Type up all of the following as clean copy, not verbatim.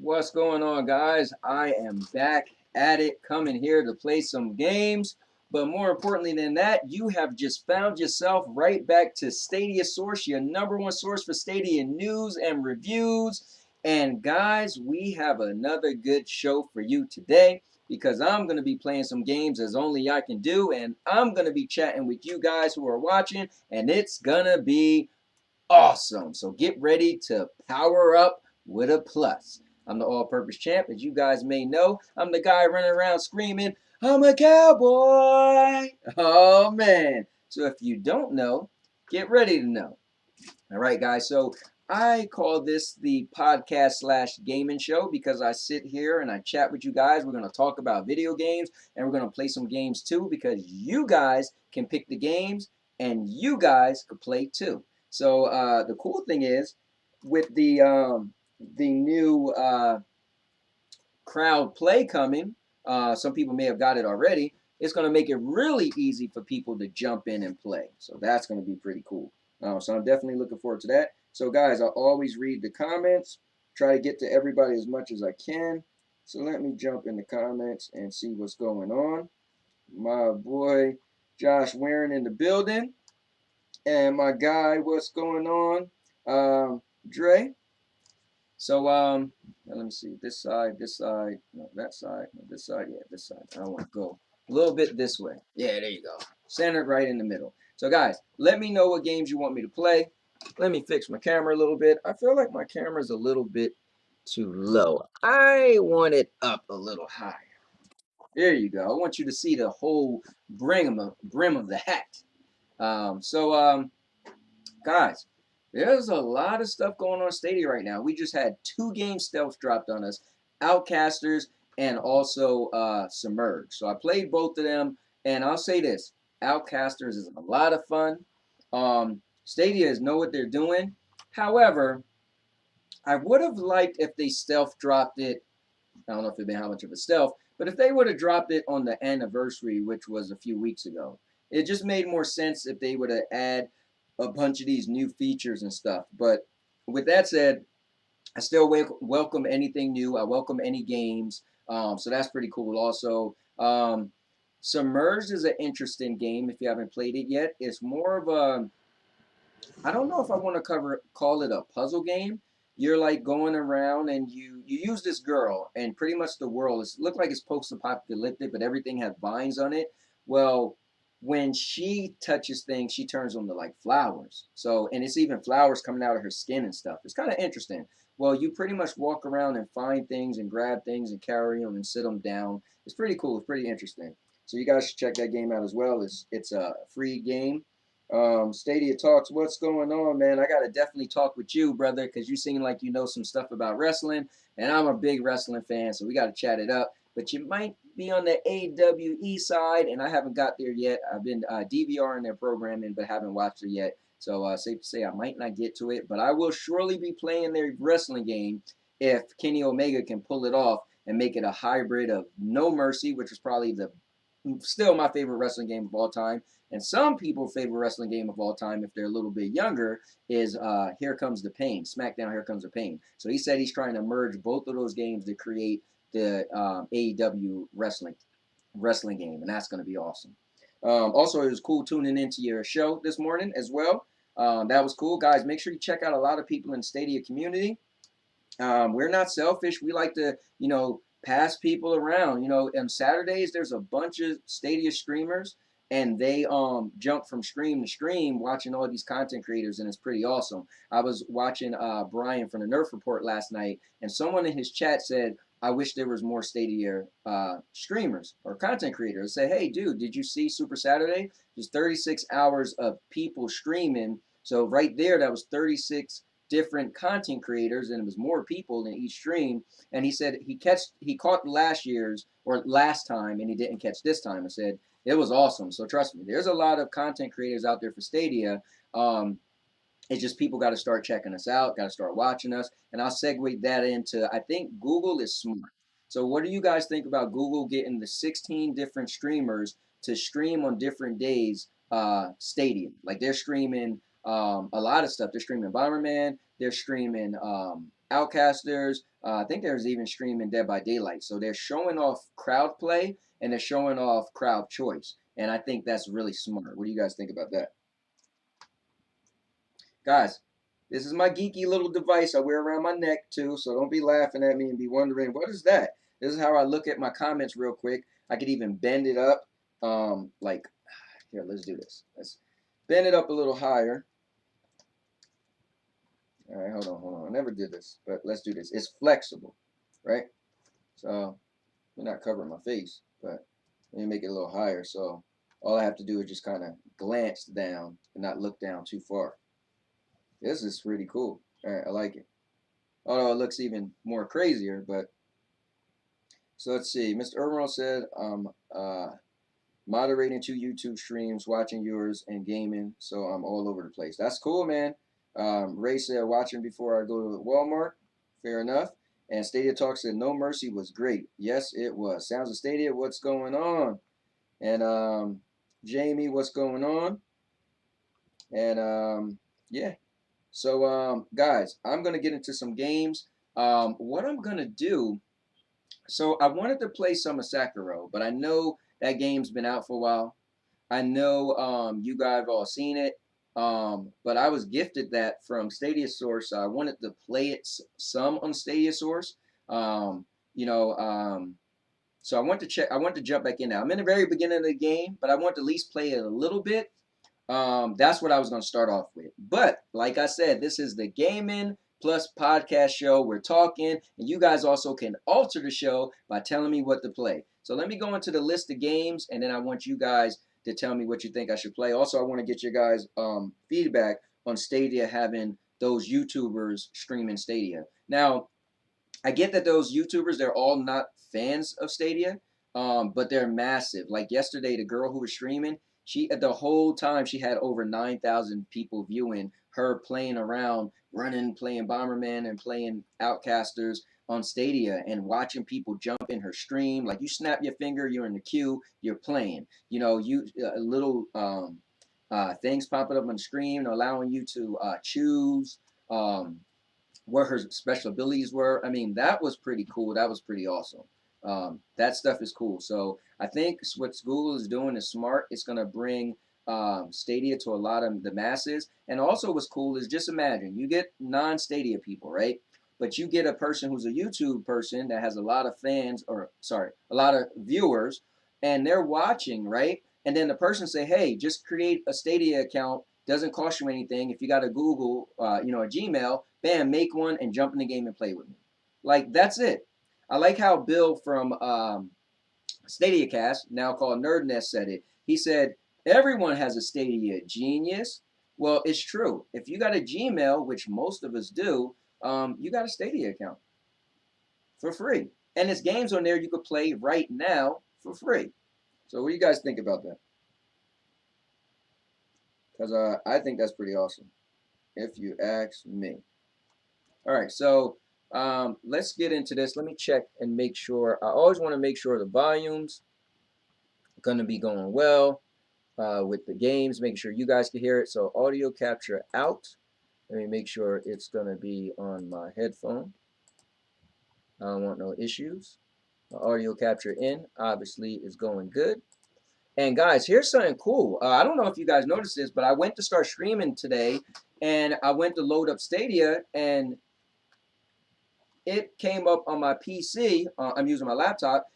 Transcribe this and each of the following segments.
What's going on, guys? I am back at it, coming here to play some games. But more importantly than that, you have just found yourself right back to Stadia Source, your number one source for Stadia news and reviews. And guys, we have another good show for you today because I'm going to be playing some games as only I can do. And I'm going to be chatting with you guys who are watching, and it's going to be awesome. So get ready to power up with a plus. I'm the all-purpose champ, as you guys may know. I'm the guy running around screaming, I'm a cowboy. Oh, man. So if you don't know, get ready to know. All right, guys. So I call this the podcast slash gaming show because I sit here and I chat with you guys. We're going to talk about video games and we're going to play some games too because you guys can pick the games and you guys could play too. So the cool thing is with the new crowd play coming, some people may have got it already. It's going to make it really easy for people to jump in and play. So that's going to be pretty cool. So I'm definitely looking forward to that. So guys, I always read the comments, try to get to everybody as much as I can. So let me jump in the comments and see what's going on. My boy Josh Warren in the building. And my guy, what's going on? Dre. So let me see, this side, no, that side, no, this side, yeah, this side. I want to go a little bit this way. Yeah, there you go. Centered right in the middle. So guys, let me know what games you want me to play. Let me fix my camera a little bit. I feel like my camera's a little bit too low. I want it up a little higher. There you go. I want you to see the whole brim of the hat. Guys, there's a lot of stuff going on Stadia right now. We just had 2 games stealth dropped on us, Outcasters and also Submerge. So I played both of them, and I'll say this, Outcasters is a lot of fun. Stadia is know what they're doing. However, I would have liked if they stealth dropped it. I don't know if it'd been how much of a stealth, but if they would have dropped it on the anniversary, which was a few weeks ago, it just made more sense if they would have add a bunch of these new features and stuff. But with that said, I still welcome anything new. I welcome any games. So that's pretty cool. Also, Submerged is an interesting game if you haven't played it yet. It's more of a, I don't know if I want to call it a puzzle game. You're like going around and you use this girl and pretty much the world is look like it's post-apocalyptic, but everything has vines on it. Well, when she touches things, she turns them to like flowers. So and it's even flowers coming out of her skin and stuff. It's kind of interesting. Well, you pretty much walk around and find things and grab things and carry them and sit them down. It's pretty cool. It's pretty interesting. So you guys should check that game out as well. It's a free game. Stadia Talks, what's going on, man? I gotta definitely talk with you, brother, because you seem like you know some stuff about wrestling, and I'm a big wrestling fan, so we gotta chat it up. But you might be on the AWE side, and I haven't got there yet. I've been DVRing their programming, but haven't watched it yet. So safe to say I might not get to it, but I will surely be playing their wrestling game if Kenny Omega can pull it off and make it a hybrid of No Mercy, which is probably the still my favorite wrestling game of all time. And some people's favorite wrestling game of all time, if they're a little bit younger, is Here Comes the Pain, SmackDown Here Comes the Pain. So he said he's trying to merge both of those games to create the AEW wrestling game, and that's going to be awesome. Also, it was cool tuning into your show this morning as well. That was cool, guys. Make sure you check out a lot of people in the Stadia community. We're not selfish. We like to, pass people around. On Saturdays there's a bunch of Stadia streamers, and they jump from stream to stream, watching all these content creators, and it's pretty awesome. I was watching Brian from the Nerf Report last night, and someone in his chat said, "I wish there was more Stadia streamers or content creators." Say, "Hey, dude, did you see Super Saturday? There's 36 hours of people streaming." So right there, that was 36 different content creators, and it was more people in each stream. And he said he caught last year's or last time, and he didn't catch this time. I said it was awesome. So trust me, there's a lot of content creators out there for Stadia. It's just people got to start checking us out, got to start watching us, and I'll segue that into I think Google is smart. So what do you guys think about Google getting the 16 different streamers to stream on different days? Stadia, like they're streaming a lot of stuff. They're streaming Bomberman. They're streaming Outcasters. I think there's even streaming Dead by Daylight. So they're showing off crowd play and they're showing off crowd choice. And I think that's really smart. What do you guys think about that? Guys, this is my geeky little device I wear around my neck too, so don't be laughing at me and be wondering, what is that? This is how I look at my comments real quick. I could even bend it up. Like, here, let's do this. Let's bend it up a little higher. All right, hold on. I never did this, but let's do this. It's flexible, right? So, I'm not covering my face, but let me make it a little higher. So, all I have to do is just kind of glance down and not look down too far. This is pretty cool. All right, I like it. Although it looks even more crazier, but so let's see. Mr. Earl said, moderating 2 YouTube streams, watching yours, and gaming, so I'm all over the place. That's cool, man. Ray said, watching before I go to Walmart. Fair enough. And Stadia Talk said, No Mercy was great. Yes, it was. Sounds of Stadia, what's going on? And Jamie, what's going on? And yeah. So guys, I'm gonna get into some games. What I'm gonna do, so I wanted to play some of Sekiro, but I know that game's been out for a while. I know you guys have all seen it, but I was gifted that from Stadia Source. So I wanted to play it some on Stadia Source. You know, so I want to check. I want to jump back in now. I'm in the very beginning of the game, but I want to at least play it a little bit. That's what I was going to start off with. But like I said, this is the gaming plus podcast show. We're talking, and you guys also can alter the show by telling me what to play. So let me go into the list of games, and then I want you guys to tell me what you think I should play. Also, I want to get your guys feedback on Stadia having those YouTubers streaming Stadia. Now, I get that those YouTubers, they're all not fans of Stadia, but they're massive. Like yesterday, the girl who was streaming, she the whole time she had over 9,000 people viewing her playing around, running, playing Bomberman and playing Outcasters on Stadia and watching people jump in her stream. Like you snap your finger, you're in the queue, you're playing. You know, you little things popping up on the screen, allowing you to choose. What her special abilities were. I mean, that was pretty cool. That was pretty awesome. That stuff is cool. So I think what Google is doing is smart. It's going to bring Stadia to a lot of the masses. And also what's cool is just imagine you get non-Stadia people, right? But you get a person who's a YouTube person that has a lot of fans, or sorry, a lot of viewers, and they're watching, right? And then the person say, hey, just create a Stadia account. Doesn't cost you anything. If you got a Google, a Gmail, bam, make one and jump in the game and play with me. Like, that's it. I like how Bill from StadiaCast, now called Nerd Nest, said it. He said, everyone has a Stadia genius. Well, it's true. If you got a Gmail, which most of us do, you got a Stadia account for free. And there's games on there you could play right now for free. So what do you guys think about that? Because I think that's pretty awesome, if you ask me. All right, so let's get into this. Let me check and make sure. I always want to make sure the volume's going to be going well with the games, make sure you guys can hear it. So audio capture out. Let me make sure it's going to be on my headphone. I don't want no issues. The audio capture in, obviously, is going good. And guys, here's something cool. I don't know if you guys noticed this, but I went to start streaming today, and I went to load up Stadia, and it came up on my PC. I'm using my laptop.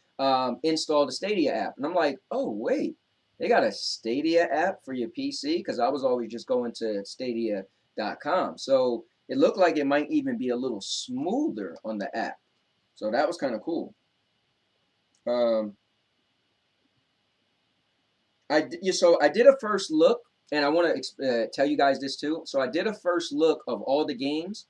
Install the Stadia app, and I'm like, oh wait, they got a Stadia app for your PC? Because I was always just going to Stadia.com. So it looked like it might even be a little smoother on the app. So that was kind of cool. I did a first look, and I want to tell you guys this too. So I did a first look of all the games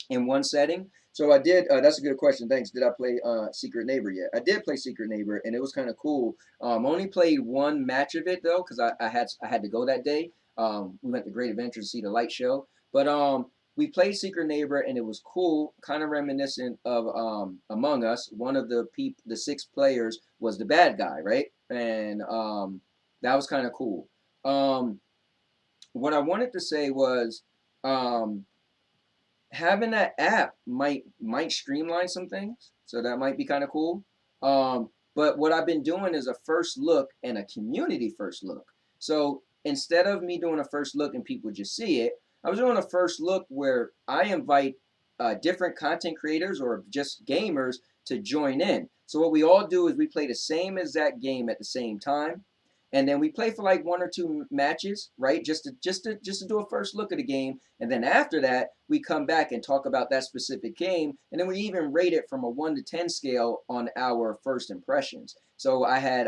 in one setting. So I did. That's a good question. Thanks. Did I play Secret Neighbor yet? I did play Secret Neighbor, and it was kind of cool. Only played one match of it though, because I had to go that day. We went to Great Adventure to see the light show, but we played Secret Neighbor, and it was cool. Kind of reminiscent of Among Us. One of the 6 players was the bad guy, right? And that was kind of cool. What I wanted to say was, having that app might streamline some things, so that might be kind of cool. But what I've been doing is a first look and a community first look. So instead of me doing a first look and people just see it, I was doing a first look where I invite different content creators or just gamers to join in. So what we all do is we play the same exact game at the same time, and then we play for like one or two matches, right? Just to do a first look at the game, and then after that we come back and talk about that specific game, and then we even rate it from a 1 to 10 scale on our first impressions. So I had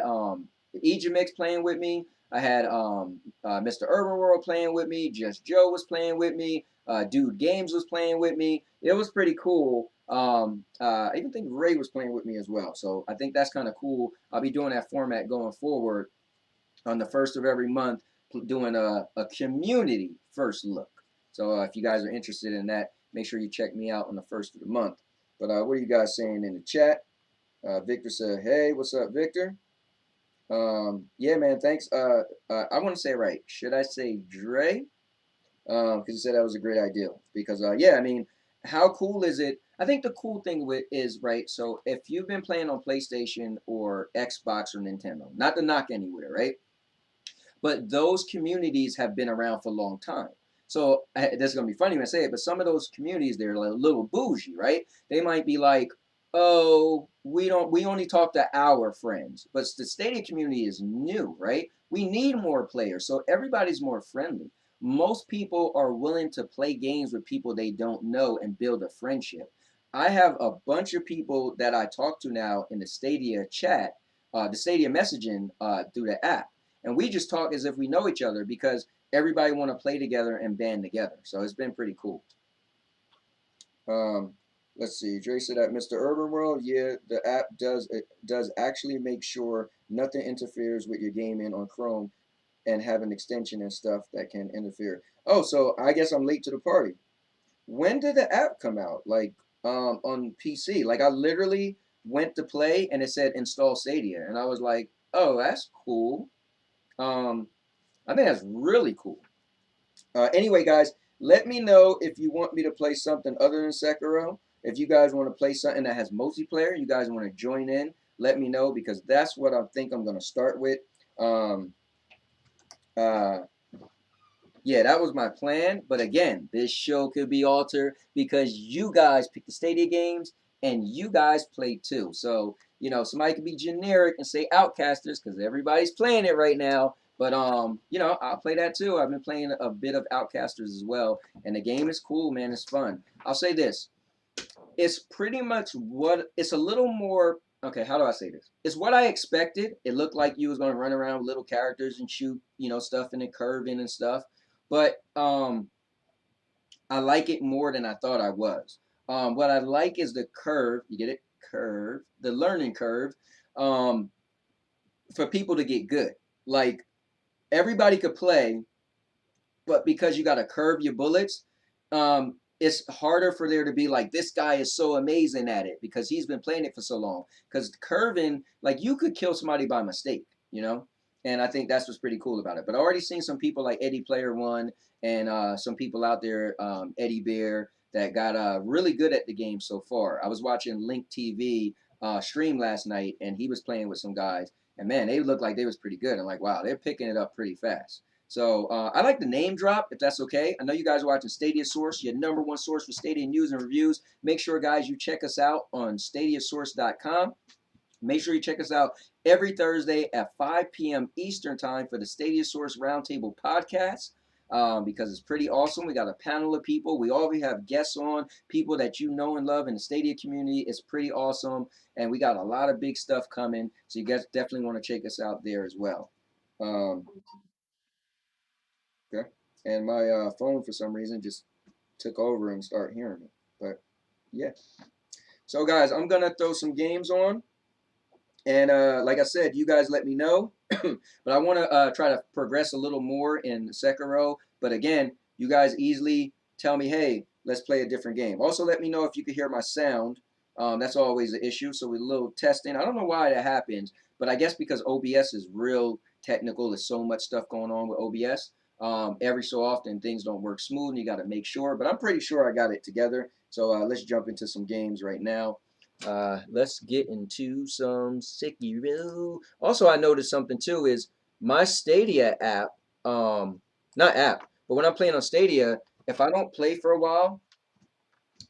Ejimix playing with me. I had Mr. Urban World playing with me. Just Joe was playing with me. Dude Games was playing with me. It was pretty cool. I even think Ray was playing with me as well. So I think that's kind of cool. I'll be doing that format going forward on the first of every month, doing a community first look. So if you guys are interested in that, make sure you check me out on the first of the month. But what are you guys saying in the chat? Victor said, "Hey, what's up, Victor?" Yeah, man, thanks. I want to say it right. Should I say Dre? Because he said that was a great idea. Because yeah, I mean, how cool is it? I think the cool thing with is right. So if you've been playing on PlayStation or Xbox or Nintendo, not to knock anywhere, right? But those communities have been around for a long time. So that's gonna be funny when I say it, but some of those communities they're like a little bougie, right? They might be like, "Oh, we only talk to our friends," but the Stadia community is new, right? We need more players, so everybody's more friendly. Most people are willing to play games with people they don't know and build a friendship. I have a bunch of people that I talk to now in the Stadia chat, the Stadia messaging through the app, and we just talk as if we know each other because everybody want to play together and band together. So it's been pretty cool. Um, let's see. Dre said that Mr. Urban World, yeah, the app does actually make sure nothing interferes with your gaming on Chrome and have an extension and stuff that can interfere. Oh, so I guess I'm late to the party. When did the app come out? Like on PC? Like I literally went to play and it said install Stadia, and I was like, oh, that's cool. Um, I think that's really cool. Anyway, guys, let me know if you want me to play something other than Sekiro. If you guys want to play something that has multiplayer, you guys want to join in, let me know because that's what I think I'm going to start with. Um, uh, yeah, that was my plan. But again, this show could be altered because you guys pick the Stadia games and you guys play too. So, somebody could be generic and say Outcasters because everybody's playing it right now. But I'll play that too. I've been playing a bit of Outcasters as well. And the game is cool, man. It's fun. I'll say this. It's pretty much what it's a little more okay, how do I say this? It's what I expected. It looked like you was gonna run around with little characters and shoot, stuff and then curve in and stuff. But I like it more than I thought I was. What I like is the curve. You get it? Curve. The learning curve. Um, for people to get good. Like everybody could play, but because you got to curve your bullets, it's harder for there to be like this guy is so amazing at it because he's been playing it for so long. Because curving, like you could kill somebody by mistake. And I think that's what's pretty cool about it. But I already seen some people like Eddie Player One and some people out there, Eddie Bear, that got really good at the game so far. I was watching Link TV stream last night, and he was playing with some guys, and man, they looked like they was pretty good. I'm like, wow, they're picking it up pretty fast. So I like the name drop, if that's okay. I know you guys are watching Stadia Source, your number one source for Stadia news and reviews. Make sure, guys, you check us out on StadiaSource.com. Make sure you check us out every Thursday at 5 p.m. Eastern Time for the Stadia Source Roundtable podcast. Because it's pretty awesome. We got a panel of people. We already have guests on, people that you know and love in the Stadia community. It's pretty awesome. And we got a lot of big stuff coming. So you guys definitely want to check us out there as well. Um, Okay. And my phone, for some reason, just took over and started hearing me. But yeah. So, guys, I'm going to throw some games on. And like I said, you guys let me know. But I want to try to progress a little more in Sekiro. But again, you guys easily tell me, hey, let's play a different game. Also, let me know if you can hear my sound. That's always an issue. So, with a little testing, I don't know why that happens, but I guess because OBS is real technical, there's so much stuff going on with OBS. Every so often things don't work smooth and you got to make sure, but I'm pretty sure I got it together. So let's jump into some games right now. Let's get into some Sekiro. Also, I noticed something too is my Stadia app, not app, but when I'm playing on Stadia, if I don't play for a while,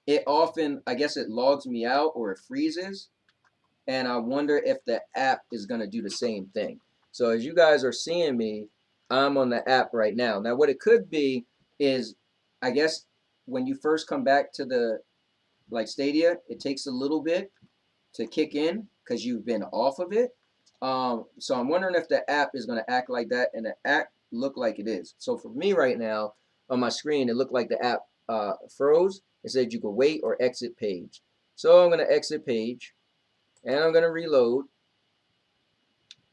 it often, I guess it logs me out or it freezes. And I wonder if the app is going to do the same thing. So as you guys are seeing me, I'm on the app right now. Now, what it could be is, I guess, when you first come back to the like Stadia, it takes a little bit to kick in because you've been off of it. So I'm wondering if the app is going to act like that, and the app look like it is. So for me right now on my screen, it looked like the app froze. It said you could wait or exit page. So I'm going to exit page, and I'm going to reload.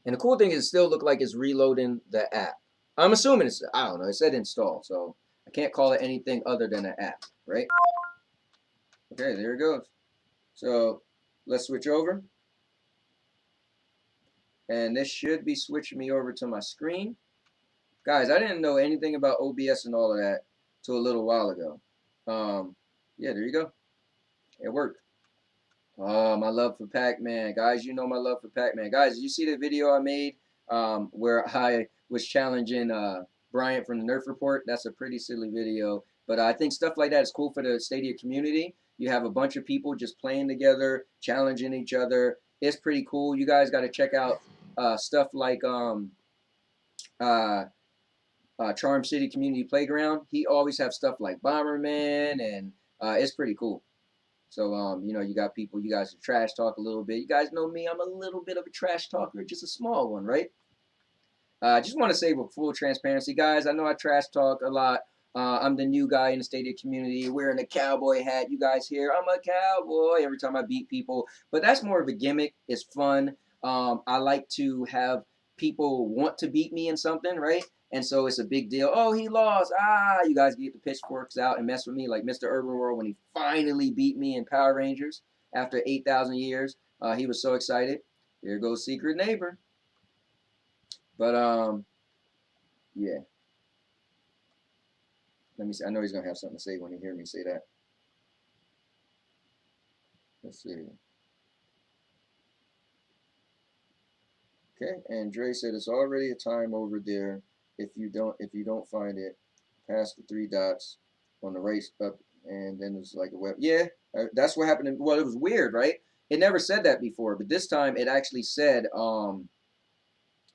And the cool thing is it still look like it's reloading the app. I'm assuming it's, I don't know, it said install, so I can't call it anything other than an app, right? Okay, there it goes. So let's switch over. And this should be switching me over to my screen. Guys, I didn't know anything about OBS and all of that till a little while ago. Yeah, there you go. It worked. Oh, my love for Pac-Man. Guys, you know my love for Pac-Man. Guys, did you see the video I made where I was challenging Bryant from the Nerf Report? That's a pretty silly video. But I think stuff like that is cool for the Stadia community. You have a bunch of people just playing together, challenging each other. It's pretty cool. You guys got to check out stuff like uh, Charm City Community Playground. He always have stuff like Bomberman, and it's pretty cool. So, you know, you got people, you guys trash talk a little bit. You guys know me, I'm a little bit of a trash talker, just a small one, right? I just want to say with full transparency, guys, I know I trash talk a lot. I'm the new guy in the Stadia community, wearing a cowboy hat. You guys hear, I'm a cowboy every time I beat people. But that's more of a gimmick. It's fun. I like to have people want to beat me in something, right? And so it's a big deal. Oh, he lost. Ah, you guys get the pitchforks out and mess with me like Mr. Urban World when he finally beat me in Power Rangers after 8,000 years. He was so excited. Here goes Secret Neighbor. But yeah. Let me see. I know he's gonna have something to say when he hear me say that. Let's see. Okay, and Dre said it's already a time over there. If you don't find it, past the three dots on the right up, and then there's like a web. Yeah, that's what happened. Well, it was weird, right? It never said that before, but this time it actually said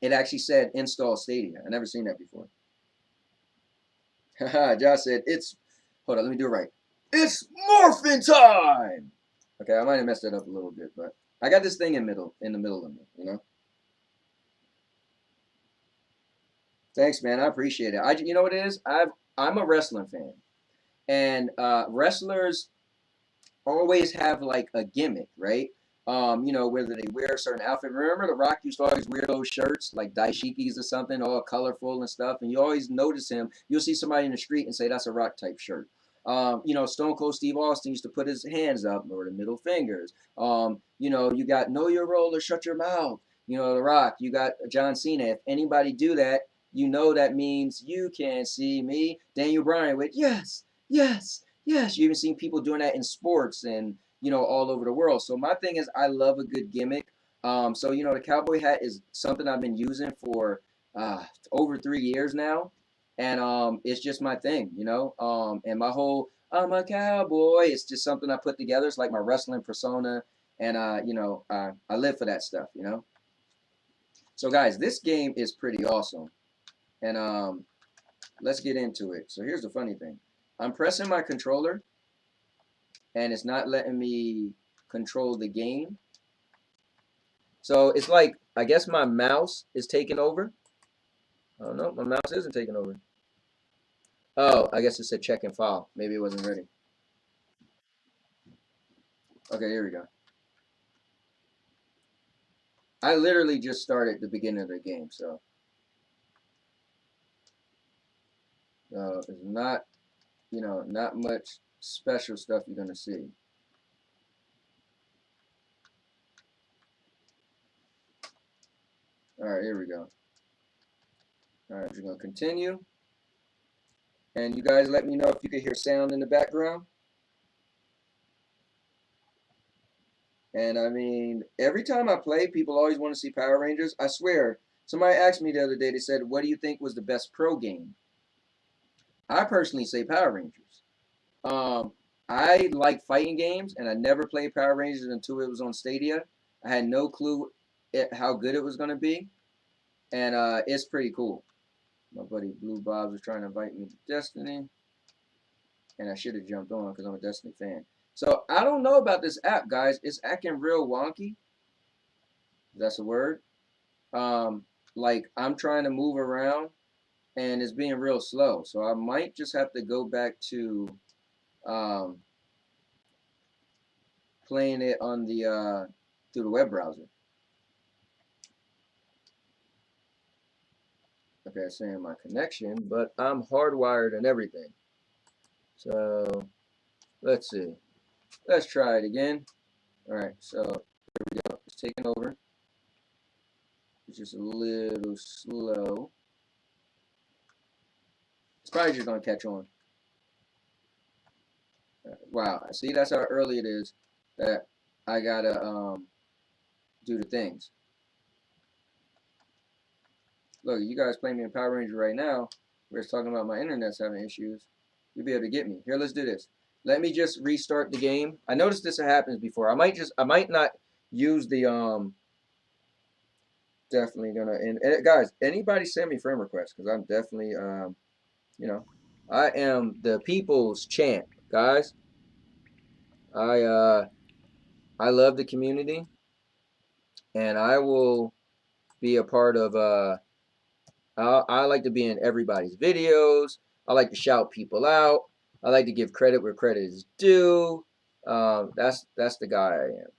install Stadia. I never seen that before. Josh said it's. Hold on, let me do it right. It's morphin time. Okay, I might have messed it up a little bit, but I got this thing in the middle of me, you know. Thanks, man. I appreciate it. You know what it is? I'm a wrestling fan, and wrestlers always have like a gimmick, right? You know, whether they wear a certain outfit. Remember, The Rock used to always wear those shirts, like dashikis or something, all colorful and stuff. And you always notice him. You'll see somebody in the street and say, that's a Rock type shirt. You know, Stone Cold Steve Austin used to put his hands up or the middle fingers. You know, you got know your role or shut your mouth. You know, The Rock. You got John Cena. If anybody do that, you know that means you can see me. Daniel Bryan with yes, yes, yes. You even seen people doing that in sports and you know all over the world. So my thing is, I love a good gimmick. So you know, the cowboy hat is something I've been using for over 3 years now, and it's just my thing, you know. And my whole I'm a cowboy. It's just something I put together. It's like my wrestling persona, and you know, I live for that stuff, you know. So guys, this game is pretty awesome, and let's get into it. So here's the funny thing. I'm pressing my controller and it's not letting me control the game. So it's like, I guess my mouse is taking over. I don't know, my mouse isn't taking over. Oh, I guess it said check and file. Maybe it wasn't ready. Okay, here we go. I literally just started the beginning of the game, so it's not, you know, not much special stuff you're gonna see. All right, here we go. All right, we're gonna continue. And you guys let me know if you could hear sound in the background. And I mean, every time I play, people always want to see Power Rangers. I swear, somebody asked me the other day, they said, what do you think was the best pro game? I personally say Power Rangers. Um, I like fighting games, and I never played Power Rangers until it was on Stadia. I had no clue how good it was going to be, and it's pretty cool. My buddy Blue Bobs was trying to invite me to Destiny, and I should have jumped on because I'm a Destiny fan. So I don't know about this app, guys. It's acting real wonky. That's a word. Um, like I'm trying to move around, and it's being real slow. So I might just have to go back to um, playing it on the through the web browser. Okay, it's saying my connection, but I'm hardwired and everything. So let's see. Let's try it again. All right, so here we go. It's taking over. It's just a little slow. It's probably just gonna catch on. Wow, see, that's how early it is that I gotta do the things. Look, you guys play me in Power Ranger right now. We're just talking about my internet's having issues. You'll be able to get me. Here, let's do this. Let me just restart the game. I noticed this happens before. I might not use the definitely gonna and guys, anybody send me friend requests because I'm definitely you know, I am the people's champ, guys. I uh I love the community and I will be a part of I like to be in everybody's videos. I like to shout people out. I like to give credit where credit is due. That's the guy I am.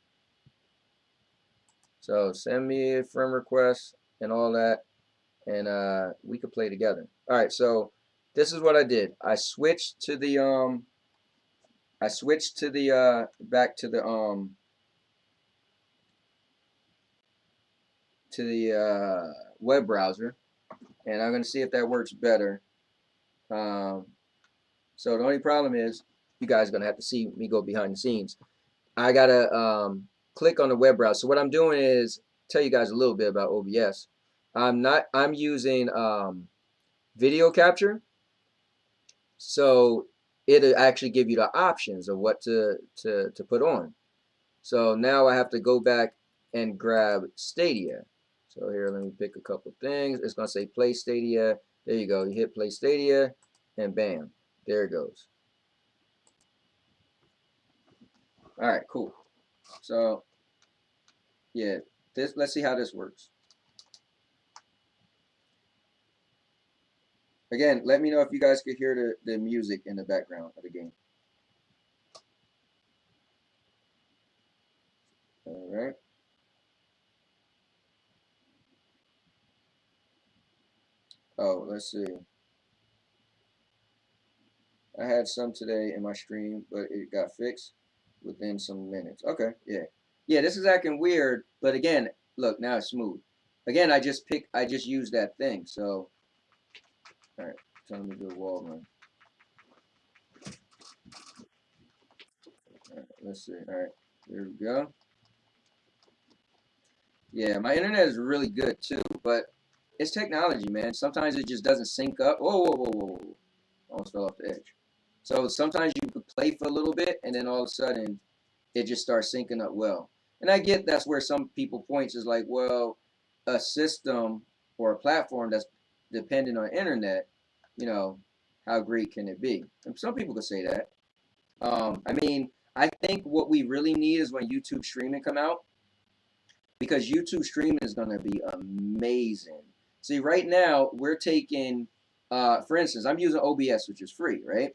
So send me a friend request and all that, and we could play together. All right. So this is what I did. I switched to the back to the web browser, and I'm gonna see if that works better. Um, So the only problem is you guys are gonna have to see me go behind the scenes. I gotta click on the web browser. So what I'm doing is tell you guys a little bit about OBS. I'm using video capture, so it'll actually give you the options of what to put on. So now I have to go back and grab Stadia. So here, let me pick a couple things. It's gonna say Play Stadia. There you go. You hit Play Stadia, and bam, there it goes. All right, cool. So yeah, let's see how this works. Again, let me know if you guys could hear the music in the background of the game. All right. Oh, let's see. I had some today in my stream, but it got fixed within some minutes. Okay, yeah. Yeah, this is acting weird, but again, look, now it's smooth. Again, I just used that thing. So, all right, telling me to do a wall run. All right, let's see. All right, here we go. Yeah, my internet is really good too, but it's technology, man. Sometimes it just doesn't sync up. Whoa, whoa, whoa, whoa, whoa. Almost fell off the edge. So sometimes you could play for a little bit, and then all of a sudden, it just starts syncing up well. And I get that's where some people points is like, well, a system or a platform that's dependent on internet, you know, how great can it be? And some people could say that. I mean, I think what we really need is when YouTube streaming come out, because YouTube streaming is going to be amazing. See, right now we're taking, for instance, I'm using OBS, which is free, right?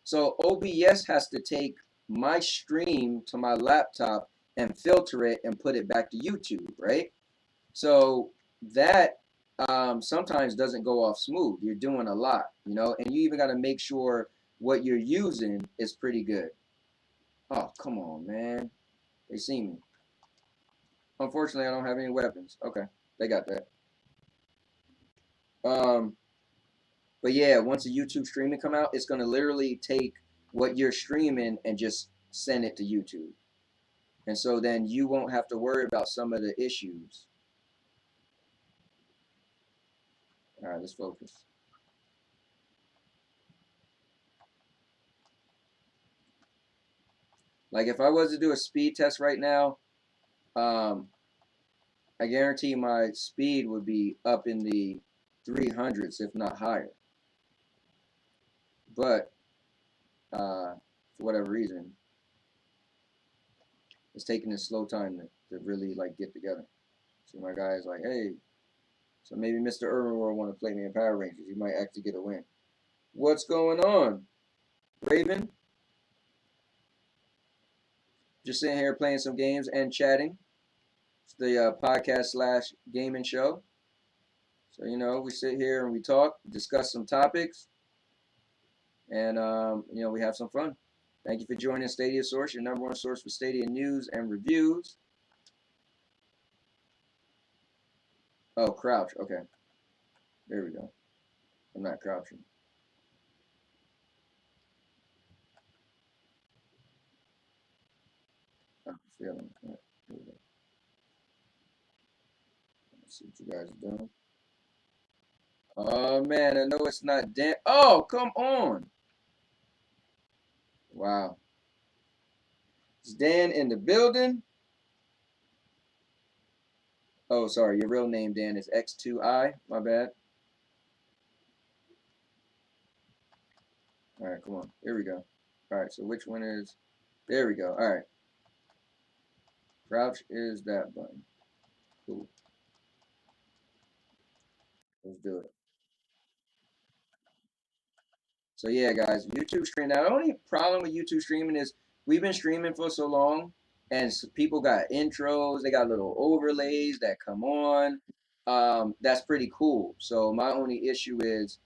So OBS has to take my stream to my laptop and filter it and put it back to YouTube, right? So that sometimes doesn't go off smooth. You're doing a lot, you know, and you even got to make sure what you're using is pretty good. Oh, come on, man. They see me. Unfortunately, I don't have any weapons. Okay, they got that. Um, But yeah, once the YouTube streaming come out, it's gonna literally take what you're streaming and just send it to YouTube. And so then you won't have to worry about some of the issues. All right, let's focus. Like if I was to do a speed test right now, um, I guarantee my speed would be up in the 300s, if not higher. But for whatever reason, it's taking a slow time to really like get together. So my guy is like, hey, so maybe Mr. Urban World want to play me in Power Rangers. He might actually get a win. What's going on, Raven? Just sitting here playing some games and chatting. It's the podcast slash gaming show. So you know, we sit here and we talk, discuss some topics, and you know, we have some fun. Thank you for joining Stadia Source, your number one source for Stadia news and reviews. Oh, crouch. Okay, there we go. I'm not crouching. I'm feeling. Right, here we go. Let's see what you guys are doing. Oh man, I know it's not Dan. Oh, come on! Wow, is Dan in the building? Oh, sorry, your real name Dan is X2I. My bad. All right, come on. Here we go. All right, so which one is? There we go. All right, crouch is that button. Cool. Let's do it. So yeah, guys, YouTube stream. Now, the only problem with YouTube streaming is we've been streaming for so long, and people got intros. They got little overlays that come on. That's pretty cool. So my only issue is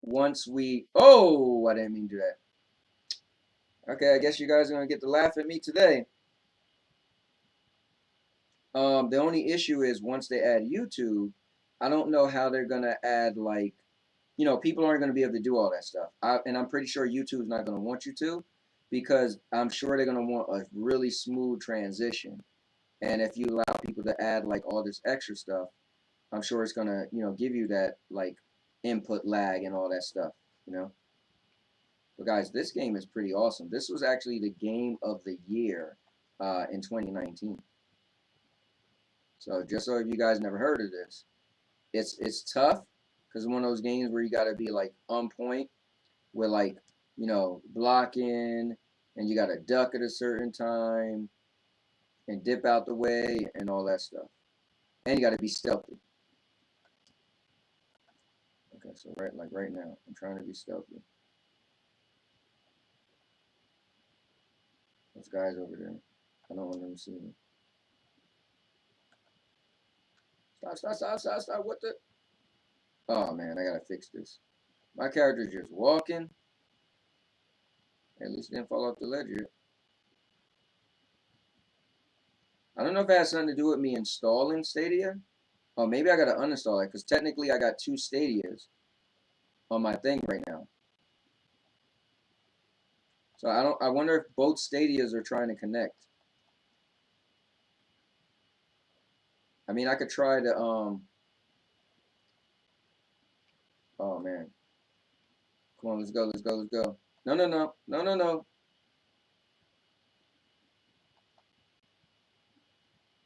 once we. Oh, I didn't mean to do that. Okay, I guess you guys are gonna get to laugh at me today. The only issue is once they add YouTube, I don't know how they're gonna add like, you know, people aren't gonna be able to do all that stuff. And I'm pretty sure YouTube's not gonna want you to, because I'm sure they're gonna want a really smooth transition. And if you allow people to add like all this extra stuff, I'm sure it's gonna, you know, give you that like input lag and all that stuff, you know. But guys, this game is pretty awesome. This was actually the game of the year in 2019. So just so if you guys never heard of this, it's tough because it's one of those games where you got to be like on point with like, you know, blocking, and you got to duck at a certain time and dip out the way and all that stuff. And you got to be stealthy. Okay, so right now, I'm trying to be stealthy. Those guys over there, I don't want them to see me. Stop! What the? Oh man, I gotta fix this. My character's just walking. At least it didn't fall off the ledge yet. I don't know if it has something to do with me installing Stadia. Oh, maybe I gotta uninstall it because technically I got two Stadias on my thing right now. So I don't. I wonder if both Stadias are trying to connect. I mean, I could try to. Oh man, come on, let's go, let's go, let's go. No, no, no, no, no, no.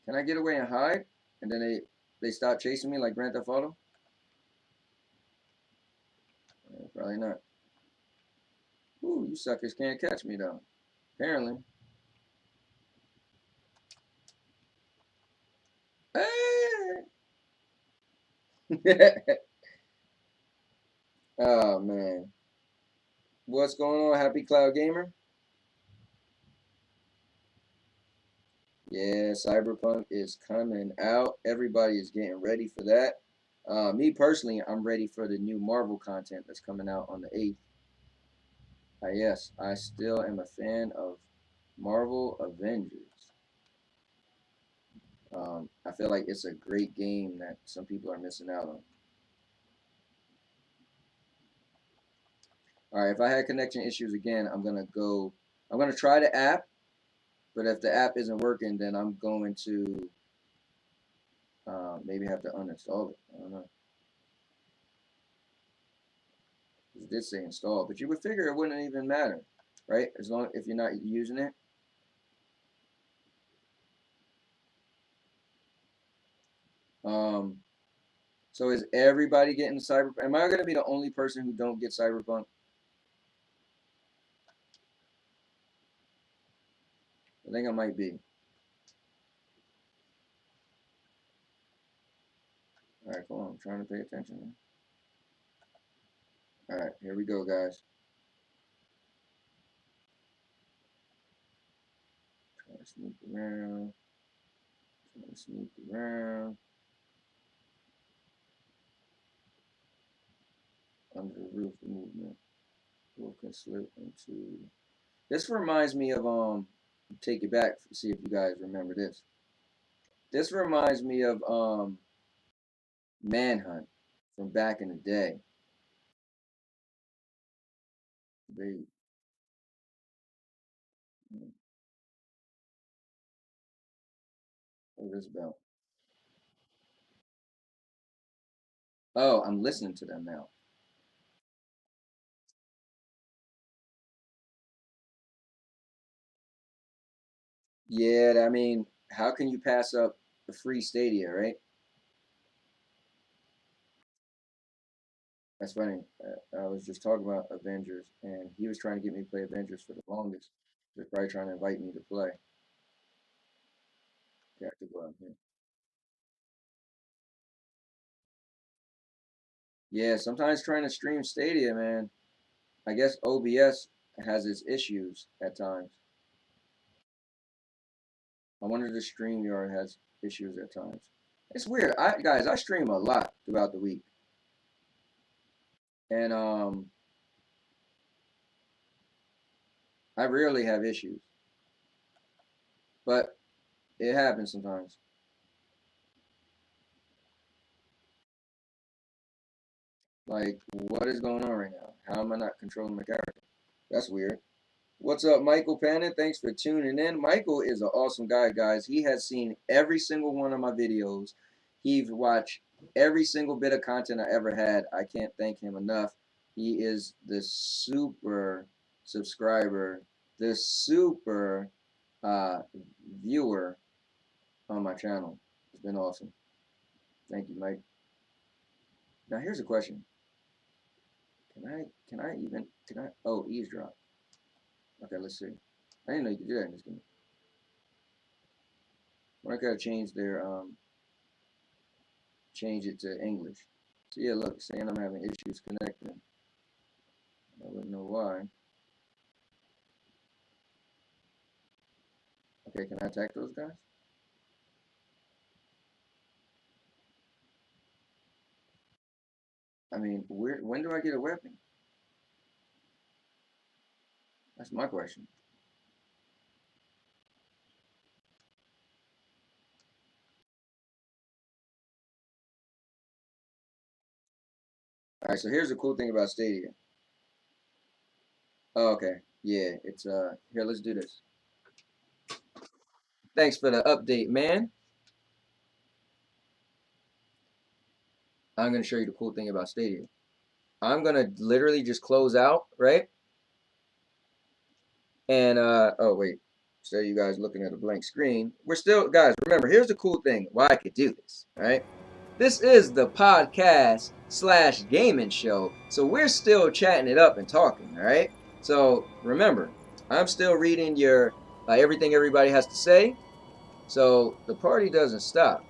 Can I get away and hide? And then they stop chasing me like Grand Theft Auto? Probably not. Ooh, you suckers can't catch me though. Apparently. Oh man. What's going on, Happy Cloud Gamer? Yeah, Cyberpunk is coming out. Everybody is getting ready for that. Me personally, I'm ready for the new Marvel content that's coming out on the 8th. Yes, I still am a fan of Marvel Avengers. I feel like it's a great game that some people are missing out on. All right, if I had connection issues again, I'm gonna try the app, but if the app isn't working, then I'm going to maybe have to uninstall it. I don't know. It did say install, but you would figure it wouldn't even matter, right? As long if you're not using it. Um, so is everybody getting Cyberpunk? Am I gonna be the only person who don't get Cyberpunk? I think I might be. All right, cool. I'm trying to pay attention. All right, here we go, guys. Trying to sneak around. Trying to sneak around. Under the roof movement. Will can slip into. This reminds me of Take It Back. See if you guys remember this. This reminds me of Manhunt from back in the day. They, what is this about? Oh, I'm listening to them now. Yeah, I mean, how can you pass up the free Stadia, right? That's funny. I was just talking about Avengers, and he was trying to get me to play Avengers for the longest. He was probably trying to invite me to play. Yeah, I have to go out here. Yeah, sometimes trying to stream Stadia, man. I guess OBS has its issues at times. I wonder if the StreamYard has issues at times. It's weird. I stream a lot throughout the week, and I rarely have issues, but it happens sometimes. Like, what is going on right now? How am I not controlling my character? That's weird. What's up, Michael Pannon? Thanks for tuning in. Michael is an awesome guy, guys. He has seen every single one of my videos. He's watched every single bit of content I ever had. I can't thank him enough. He is the super subscriber, the super uh, viewer on my channel. It's been awesome. Thank you, Mike. Now here's a question. Oh, eavesdrop. Okay, let's see. I didn't know you could do that in this game. Well, I gotta change it to English. So yeah, look, saying I'm having issues connecting. I wouldn't know why. Okay, can I attack those guys? I mean, when do I get a weapon? That's my question. All right, so here's the cool thing about Stadia. Oh, okay, yeah, it's here. Let's do this. Thanks for the update, man. I'm gonna show you the cool thing about Stadia. I'm gonna literally just close out, right? And oh wait, so you guys looking at a blank screen. We're still guys, remember, here's the cool thing why I could do this, all right? This is the podcast slash gaming show. So we're still chatting it up and talking, all right? So remember, I'm still reading your everything everybody has to say. So the party doesn't stop.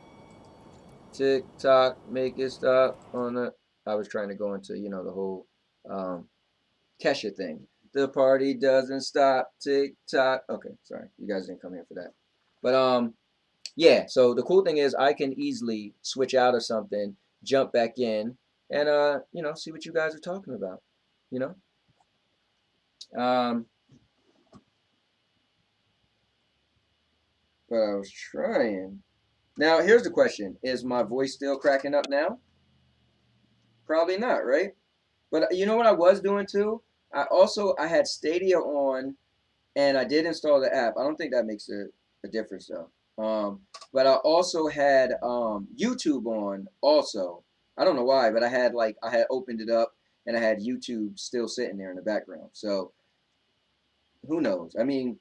Tick tock, make it stop on the. I was trying to go into the whole um, Kesha thing. The party doesn't stop. Tick tock. Okay, sorry, you guys didn't come here for that. But yeah. So the cool thing is I can easily switch out of something, jump back in, and see what you guys are talking about. You know. Um, but I was trying. Now here's the question: is my voice still cracking up now? Probably not, right? But you know what I was doing too? I had Stadia on, and I did install the app. I don't think that makes a difference though. But I also had YouTube on also. I don't know why, but I had opened it up and I had YouTube still sitting there in the background. So who knows? I mean,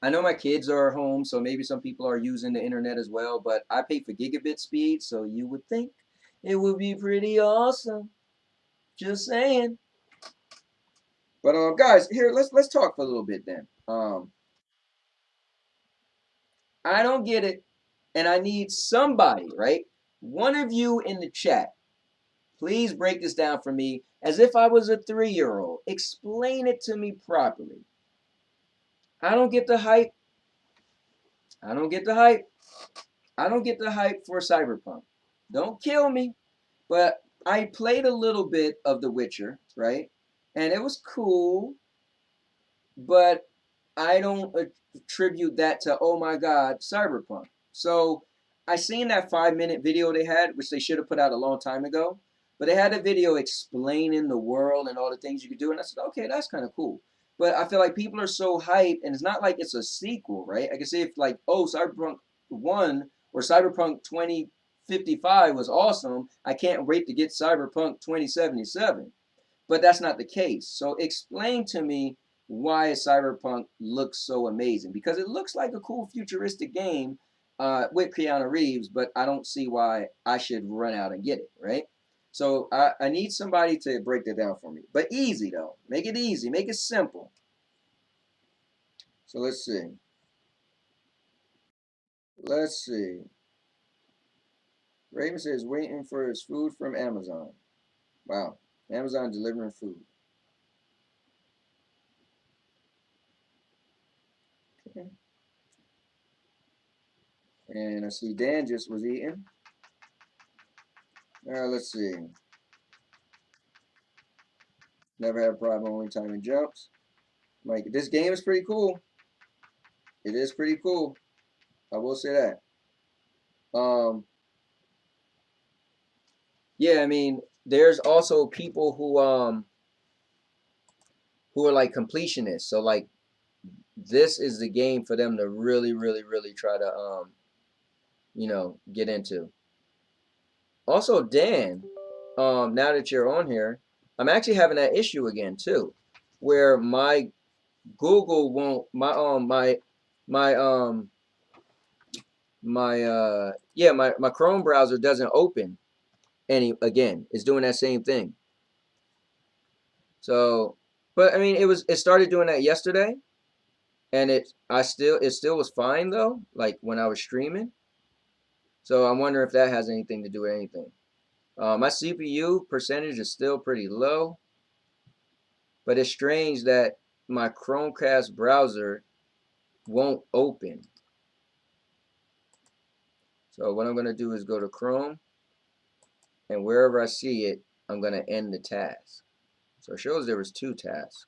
I know my kids are home, so maybe some people are using the internet as well, but I pay for gigabit speed, so you would think it would be pretty awesome. Just saying. But guys, here let's talk for a little bit then. I don't get it, and I need somebody, right? One of you in the chat, please break this down for me as if I was a 3-year-old. Explain it to me properly. I don't get the hype. I don't get the hype. I don't get the hype for Cyberpunk. Don't kill me. But I played a little bit of The Witcher, right? And it was cool, but I don't attribute that to, oh my God, Cyberpunk. So I seen that 5-minute video they had, which they should have put out a long time ago. But they had a video explaining the world and all the things you could do. And I said, okay, that's kind of cool. But I feel like people are so hyped, and it's not like it's a sequel, right? I can say if like, oh, Cyberpunk 1 or Cyberpunk 2055 was awesome, I can't wait to get Cyberpunk 2077. But that's not the case. So explain to me why Cyberpunk looks so amazing, because it looks like a cool futuristic game with Keanu Reeves, but I don't see why I should run out and get it, right? So I need somebody to break that down for me, but easy though. Make it easy, make it simple. So let's see. Let's see. Raven says waiting for his food from Amazon. Wow, Amazon delivering food. Okay. And I see Dan just was eating. Let's see. Never had a problem only time it jumps. Like, this game is pretty cool. It is pretty cool. I will say that. Yeah, I mean, there's also people who are like completionists. So like this is the game for them to really, really, really try to get into. Also, Dan, now that you're on here, I'm actually having that issue again too, where my Google won't my Chrome browser doesn't open any again. It's doing that same thing. So, but I mean, it started doing that yesterday, and it still was fine though, like when I was streaming. So I'm wondering if that has anything to do with anything. My CPU percentage is still pretty low, but it's strange that my Chromecast browser won't open. So what I'm gonna do is go to Chrome, and wherever I see it, I'm gonna end the task. So it shows there was 2 tasks.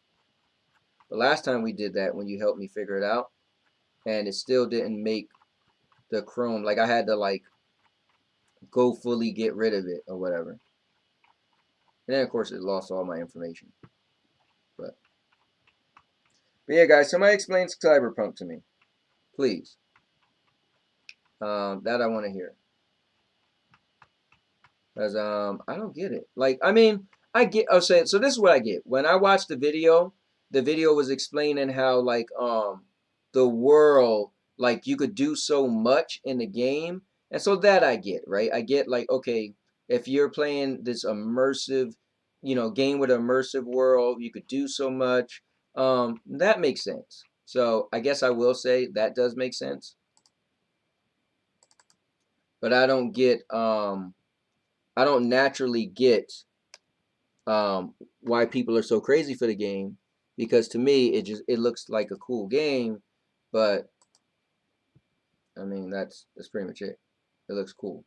The last time we did that, when you helped me figure it out, and it still didn't make the Chrome, like I had to like go fully get rid of it or whatever. And then of course it lost all my information. But yeah, guys, somebody explain Cyberpunk to me, please. That I want to hear. Because I don't get it. Like, I mean, I get, I'll say it. So this is what I get. When I watched the video was explaining how like the world, like you could do so much in the game. And so that I get, right? I get like, okay, if you're playing this immersive, game with an immersive world, you could do so much. That makes sense. So I guess I will say that does make sense. But I don't naturally get why people are so crazy for the game, because to me it looks like a cool game, but I mean that's pretty much it. It looks cool.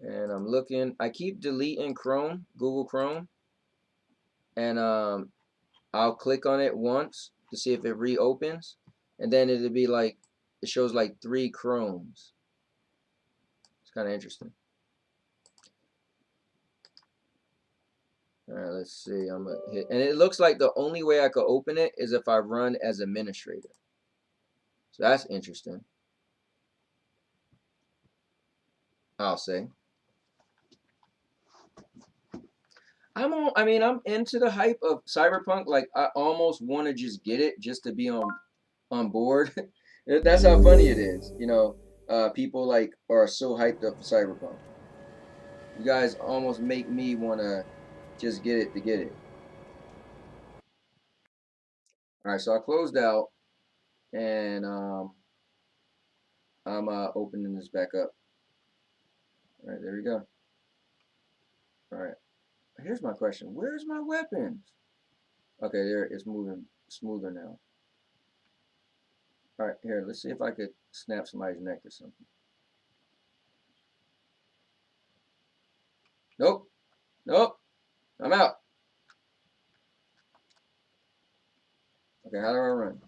And I'm looking. I keep deleting Google Chrome, and I'll click on it once to see if it reopens, and then it'll be like it shows like 3 Chromes. It's kind of interesting. All right, let's see. I'm gonna hit, and it looks like the only way I could open it is if I run as administrator. So that's interesting. I'll say. I mean, I'm into the hype of Cyberpunk. Like, I almost want to just get it just to be on board. That's how funny it is. People like are so hyped up for Cyberpunk. You guys almost make me want to just get it to get it. All right, so I closed out, and I'm opening this back up. All right, there we go. All right, here's my question. Where's my weapons? Okay, there it's moving smoother now. All right, here, let's see if I could snap somebody's neck or something. Nope, nope, I'm out. Okay, how do I run?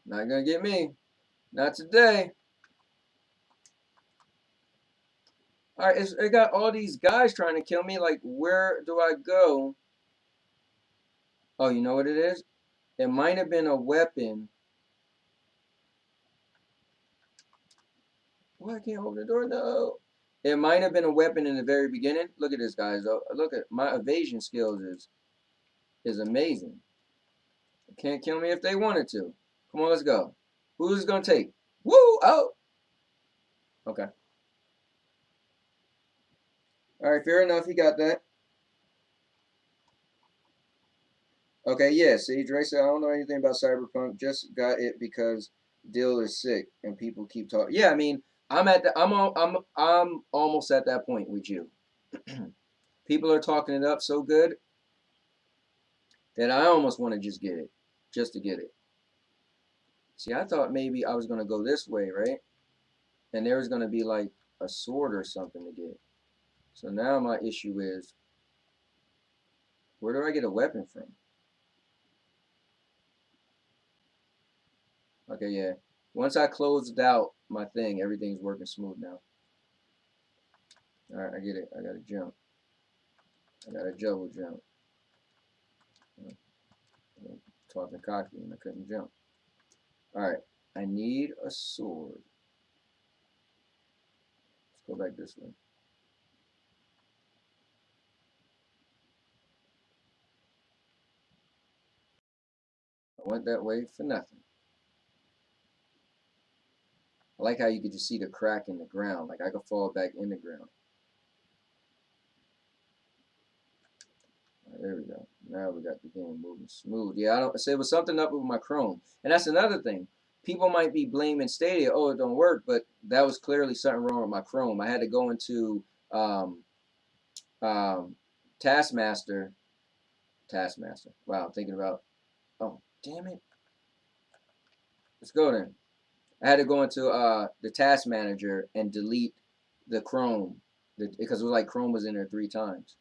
Not gonna get me. Not today. All right, it got all these guys trying to kill me. Like, where do I go? Oh, you know what it is? It might have been a weapon. Why I can't open the door? No. It might have been a weapon in the very beginning. Look at this, guys. Look at my evasion skills is amazing. Can't kill me if they wanted to. Come on, let's go. Who's it gonna take? Woo! Oh. Okay. All right. Fair enough. He got that. Okay. Yeah. See, Dre said I don't know anything about Cyberpunk. Just got it because Dill is sick and people keep talking. Yeah. I mean, I'm almost at that point with you. People are talking it up so good that I almost want to just get it, just to get it. See, I thought maybe I was gonna go this way, right? And there was gonna be like a sword or something to get. So now my issue is, where do I get a weapon from? Okay, yeah. Once I closed out my thing, everything's working smooth now. All right, I get it. I got to jump. I got to double jump. I'm talking cocky and I couldn't jump. All right, I need a sword. Let's go back this way. I went that way for nothing. I like how you could just see the crack in the ground. Like I could fall back in the ground. There we go. Now we got the game moving smooth. Yeah, I don't say it was something up with my Chrome, and that's another thing. People might be blaming Stadia. Oh, it don't work, but that was clearly something wrong with my Chrome. I had to go into um, um, Taskmaster. Taskmaster. Wow, I'm thinking about. Oh, damn it. Let's go then. I had to go into the Task Manager and delete the Chrome because it was like Chrome was in there 3 times.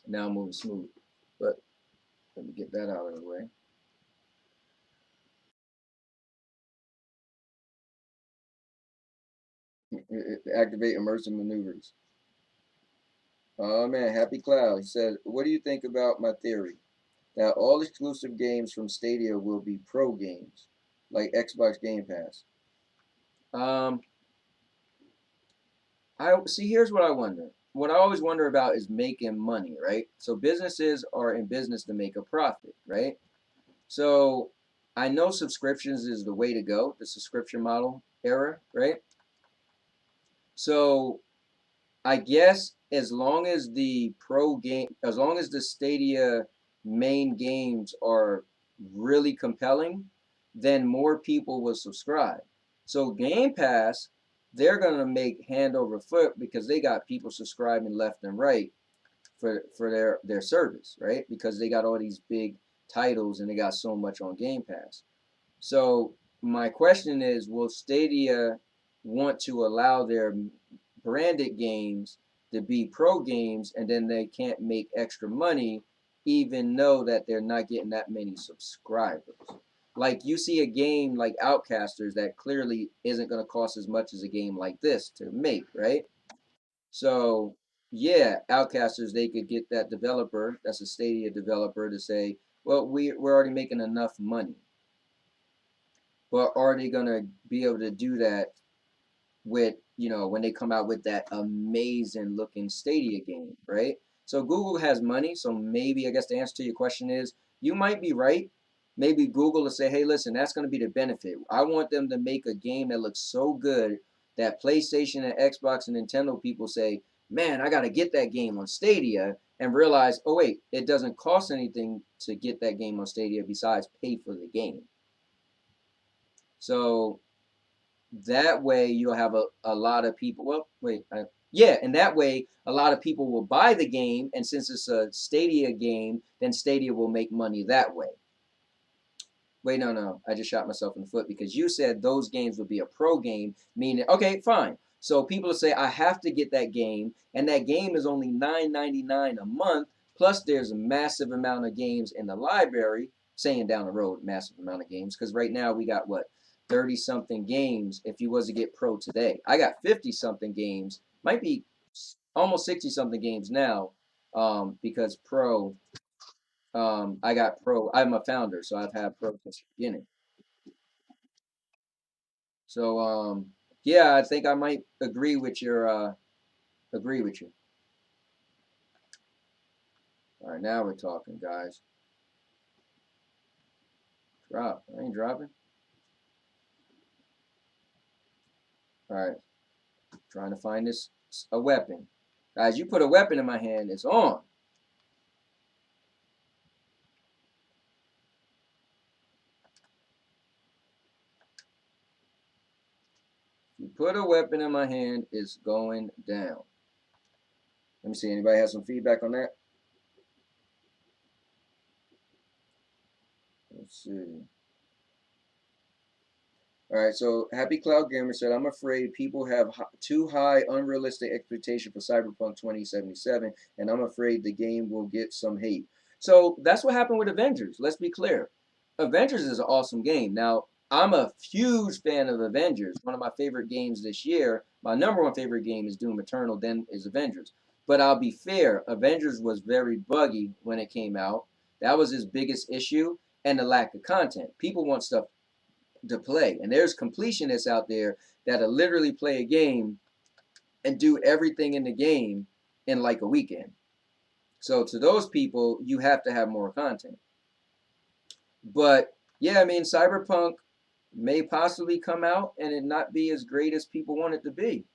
Now I'm moving smooth, but let me get that out of the way. Activate immersive maneuvers. Oh man, Happy Cloud. He said, "What do you think about my theory that all exclusive games from Stadia will be pro games, like Xbox Game Pass?" Um, I see. Here's what I wonder. What I always wonder about is making money, right? So businesses are in business to make a profit, right? So I know subscriptions is the way to go, the subscription model era, right? So I guess as long as the Stadia main games are really compelling, then more people will subscribe. So Game Pass, they're gonna make hand over foot because they got people subscribing left and right for their service, right? Because they got all these big titles and they got so much on Game Pass. So my question is, will Stadia want to allow their branded games to be pro games and then they can't make extra money even though that they're not getting that many subscribers? Like you see a game like Outcasters that clearly isn't going to cost as much as a game like this to make, right? So yeah, Outcasters, they could get that developer, that's a Stadia developer, to say, well, we're already making enough money. But are they gonna be able to do that with, when they come out with that amazing looking Stadia game, right? So Google has money, so maybe, I guess the answer to your question is, you might be right. Maybe Google will say, hey, listen, that's going to be the benefit. I want them to make a game that looks so good that PlayStation and Xbox and Nintendo people say, man, I got to get that game on Stadia, and realize, oh wait, it doesn't cost anything to get that game on Stadia besides pay for the game. So that way you'll have a lot of people. Well, wait, yeah, and that way a lot of people will buy the game, and since it's a Stadia game, then Stadia will make money that way. Wait, no, no, I just shot myself in the foot, because you said those games would be a pro game, meaning, okay, fine. So people will say, I have to get that game, and that game is only $9.99 a month, plus there's a massive amount of games in the library, saying down the road, massive amount of games, because right now we got what, 30 something games if you was to get pro today. I got 50 something games, might be almost 60 something games now, because pro, I got pro. I'm a founder, so I've had pro since the beginning. So yeah, I think I might agree with you. All right, now we're talking, guys. Drop. I ain't dropping. All right, trying to find this a weapon. Guys, you put a weapon in my hand, it's on. You put a weapon in my hand, it's going down. Let me see. Anybody has some feedback on that? Let's see. All right, so Happy Cloud Gamer said, I'm afraid people have too high unrealistic expectation for Cyberpunk 2077, and I'm afraid the game will get some hate. So that's what happened with Avengers. Let's be clear. Avengers is an awesome game. Now, I'm a huge fan of Avengers. One of my favorite games this year, my number one favorite game is Doom Eternal, then is Avengers. But I'll be fair, Avengers was very buggy when it came out. That was his biggest issue, and the lack of content. People want stuff to play. And there's completionists out there that'll literally play a game and do everything in the game in like a weekend. So to those people, you have to have more content. But yeah, I mean, Cyberpunk may possibly come out and it not be as great as people want it to be.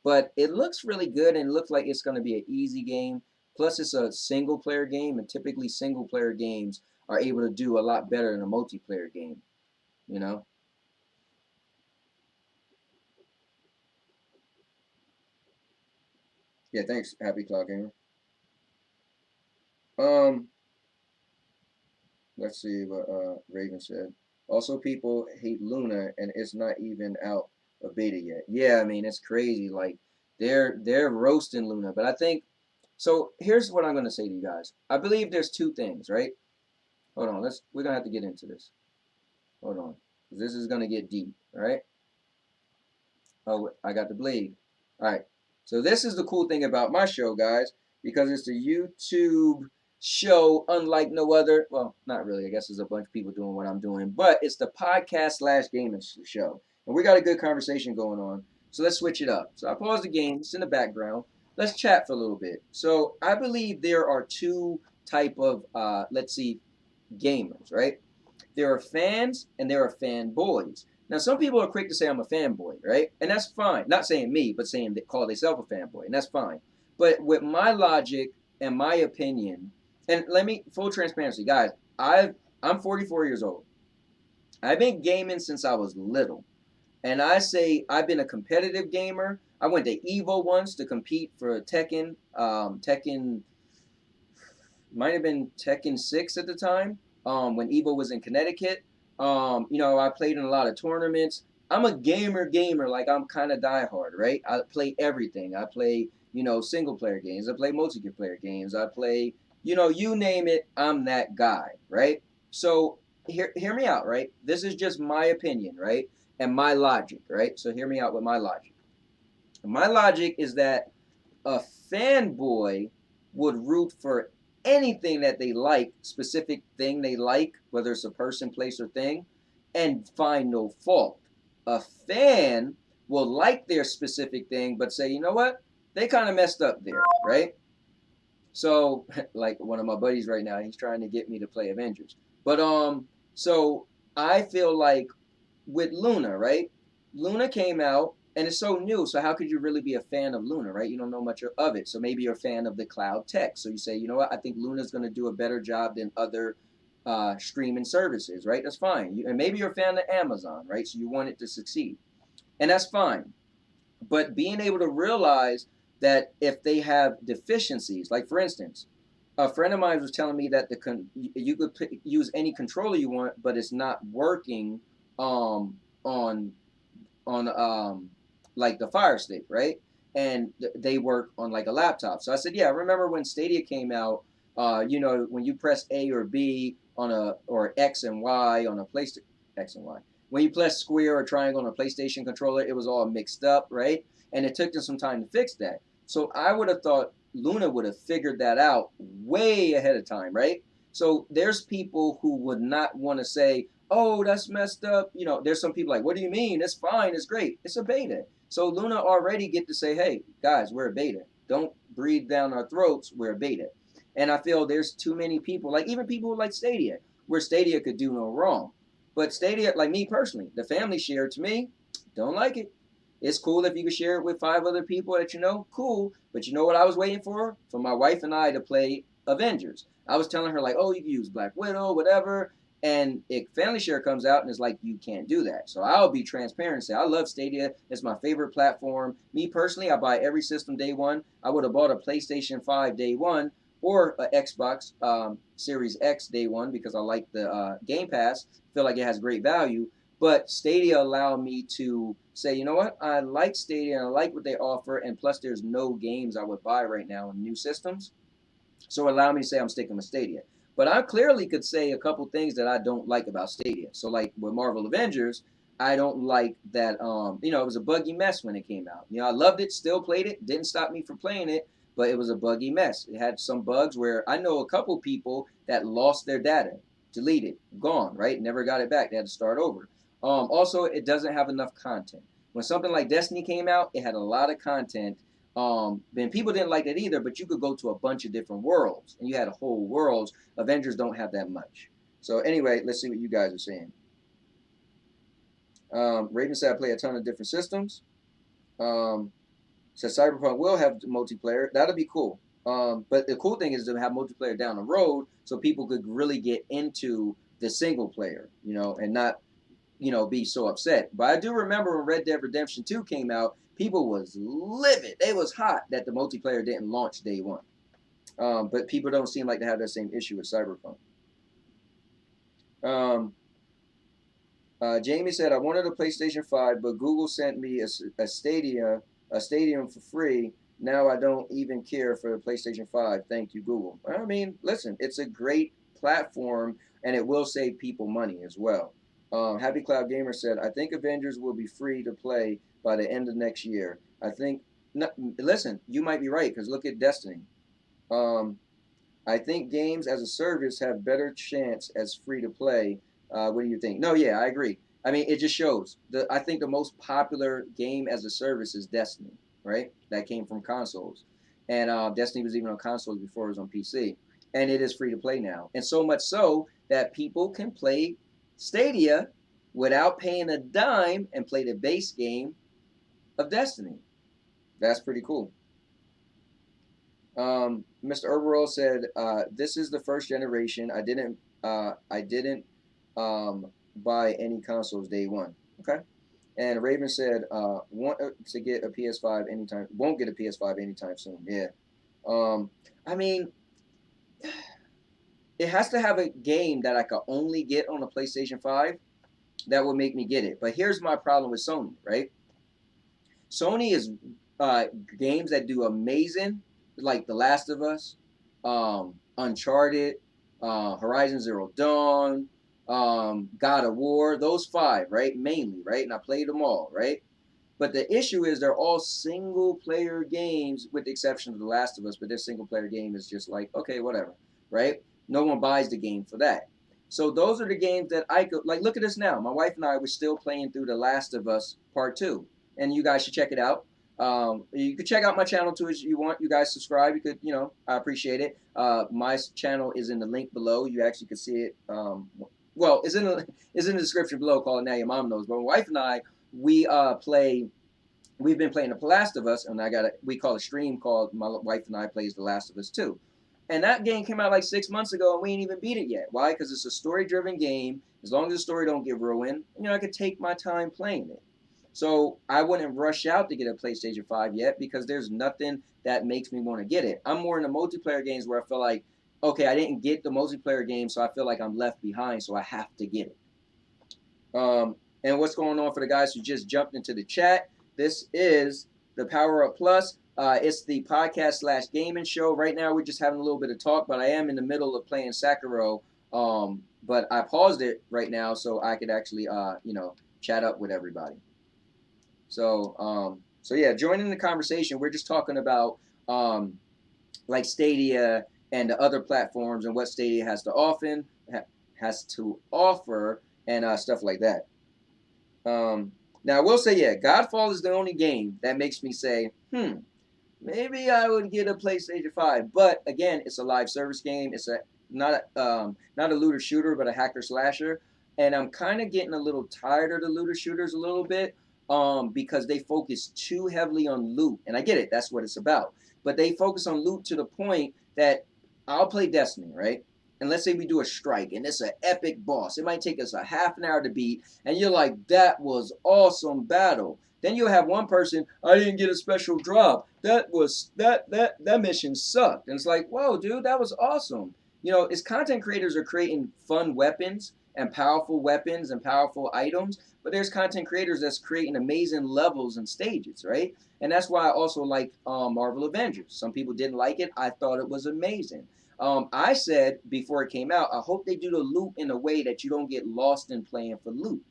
But it looks really good, and it looks like it's going to be an easy game. Plus, it's a single player game, and typically single player games are able to do a lot better than a multiplayer game, you know? Yeah, thanks, Happy Cloud Gamer. Um, Let's see what Raven said. Also, people hate Luna, and it's not even out of beta yet. Yeah, I mean it's crazy. Like they're roasting Luna, but I think so. Here's what I'm gonna say to you guys. I believe there's two things, right? Hold on. We're gonna have to get into this. Hold on, 'cause this is gonna get deep. All right. Oh, I got the blade. All right. So this is the cool thing about my show, guys, because it's a YouTube show unlike no other. Well, not really. I guess there's a bunch of people doing what I'm doing, but it's the podcast slash gaming show, and we got a good conversation going on. So let's switch it up. So I pause the game. It's in the background. Let's chat for a little bit. So I believe there are two type of let's see, gamers, right? There are fans and there are fanboys. Now, some people are quick to say I'm a fanboy, right? And that's fine. Not saying me, but saying they call themselves a fanboy, and that's fine. But with my logic and my opinion, and let me full transparency, guys. I'm 44 years old. I've been gaming since I was little, and I say I've been a competitive gamer. I went to Evo once to compete for Tekken. Tekken might have been Tekken 6 at the time, when Evo was in Connecticut. I played in a lot of tournaments. I'm a gamer, like I'm kind of diehard, right? I play everything. I play, single player games. I play multiplayer games. I play, you name it, I'm that guy, right? So hear me out, right? This is just my opinion, right? And my logic, right? So hear me out with my logic. My logic is that a fanboy would root for anything that they like, specific thing they like, whether it's a person, place, or thing, and find no fault. A fan will like their specific thing, but say, you know what? They kind of messed up there, right? So, like one of my buddies right now, he's trying to get me to play Avengers. But so I feel like with Luna, right? Luna came out and it's so new. So how could you really be a fan of Luna, right? You don't know much of it. So maybe you're a fan of the cloud tech. So you say, you know what? I think Luna's going to do a better job than other streaming services, right? That's fine. And maybe you're a fan of Amazon, right? So you want it to succeed, and that's fine. But being able to realize that if they have deficiencies, like for instance, a friend of mine was telling me that you could use any controller you want, but it's not working um, on like the Fire Stick, right? And they work on like a laptop. So I said, yeah, I remember when Stadia came out. When you press A or B on or X and Y on a PlayStation, X and Y. When you press square or triangle on a PlayStation controller, it was all mixed up, right? And it took them some time to fix that. So I would have thought Luna would have figured that out way ahead of time, right? So there's people who would not want to say, oh, that's messed up. There's some people like, what do you mean? It's fine. It's great. It's a beta. So Luna already get to say, hey, guys, we're a beta. Don't breathe down our throats. We're a beta. And I feel there's too many people, like even people like Stadia, where Stadia could do no wrong. But Stadia, like me personally, the family share to me, don't like it. It's cool if you can share it with 5 other people that you know, cool. But you know what I was waiting for? For my wife and I to play Avengers. I was telling her like, oh, you can use Black Widow, whatever. And if Family Share comes out and it's like, you can't do that. So I'll be transparent and say, I love Stadia. It's my favorite platform. Me personally, I buy every system day one. I would have bought a PlayStation 5 day one or an Xbox Series X day one because I like the Game Pass. Feel like it has great value. But Stadia allowed me to say, you know what? I like Stadia and I like what they offer. And plus, there's no games I would buy right now in new systems. So allow me to say I'm sticking with Stadia. But I clearly could say a couple things that I don't like about Stadia. So like with Marvel Avengers, I don't like that it was a buggy mess when it came out. I loved it, still played it, didn't stop me from playing it, but it was a buggy mess. It had some bugs where I know a couple people that lost their data, deleted, gone, right? Never got it back. They had to start over. Also, it doesn't have enough content. When something like Destiny came out, it had a lot of content. Then people didn't like that either, but you could go to a bunch of different worlds, and you had a whole worlds. Avengers don't have that much. So anyway, let's see what you guys are saying. Raven said I play a ton of different systems. Says Cyberpunk will have multiplayer. That'll be cool. But the cool thing is to have multiplayer down the road, so people could really get into the single player, and not be so upset. But I do remember when Red Dead Redemption 2 came out, people was livid. They was hot that the multiplayer didn't launch day one. But people don't seem like to have that same issue with Cyberpunk. Jamie said, I wanted a PlayStation 5, but Google sent me a Stadium for free. Now I don't even care for the PlayStation 5. Thank you, Google. I mean, listen, it's a great platform, and it will save people money as well. Happy Cloud Gamer said, I think Avengers will be free to play by the end of next year. I think, listen, you might be right, because look at Destiny. I think games as a service have better chance as free to play. What do you think? No, yeah, I agree. I mean, it just shows. I think the most popular game as a service is Destiny, right? That came from consoles. And Destiny was even on consoles before it was on PC. And it is free to play now. And so much so that people can play Stadia without paying a dime and play the base game of Destiny. That's pretty cool. Mr. Overall said, "This is the first generation. I didn't buy any consoles day one." Okay. And Raven said, "Want to get a PS5 anytime? Won't get a PS5 anytime soon." Yeah. I mean, it has to have a game that I could only get on a PlayStation 5 that would make me get it. But here's my problem with Sony, right? Sony is games that do amazing, like The Last of Us, Uncharted, Horizon Zero Dawn, God of War, those 5, right? Mainly, right? And I played them all, right? But the issue is they're all single player games, with the exception of The Last of Us. But their single player game is just like, okay, whatever, right? No one buys the game for that. So those are the games that I could like. Look at us now. My wife and I were still playing through The Last of Us Part 2, and you guys should check it out. You could check out my channel too if you want. You guys subscribe. You could, I appreciate it. My channel is in the link below. You actually can see it. Well, it's in the description below. Call it Now Your Mom Knows. But my wife and I, we play. We've been playing The Last of Us, and we call a stream called My Wife and I Plays The Last of Us 2. And that game came out like 6 months ago, and we ain't even beat it yet. Why? Because it's a story-driven game. As long as the story don't get ruined, I could take my time playing it. So I wouldn't rush out to get a PlayStation 5 yet because there's nothing that makes me want to get it. I'm more in the multiplayer games where I feel like, okay, I didn't get the multiplayer game, so I feel like I'm left behind, so I have to get it. And what's going on for the guys who just jumped into the chat? This is the Power Up Plus. It's the podcast / gaming show. Right now, we're just having a little bit of talk, but I am in the middle of playing Sekiro. But I paused it right now so I could actually, chat up with everybody. So yeah, join in the conversation. We're just talking about like Stadia and the other platforms and what Stadia has to offer, and stuff like that. Now, I will say, yeah, Godfall is the only game that makes me say, maybe I would get a PlayStation 5. But again, it's a live service game. It's not a looter shooter, but a hacker slasher. And I'm kind of getting a little tired of the looter shooters a little bit because they focus too heavily on loot. And I get it. That's what it's about. But they focus on loot to the point that I'll play Destiny, right? And let's say we do a strike, and it's an epic boss. It might take us a half an hour to beat, and you're like, that was awesome battle. Then you'll have one person, I didn't get a special drop. That mission sucked. And it's like, whoa, dude, that was awesome. As content creators are creating fun weapons and powerful items, but there's content creators that's creating amazing levels and stages, right? And that's why I also like Marvel Avengers. Some people didn't like it. I thought it was amazing. I said before it came out, I hope they do the loot in a way that you don't get lost in playing for loot.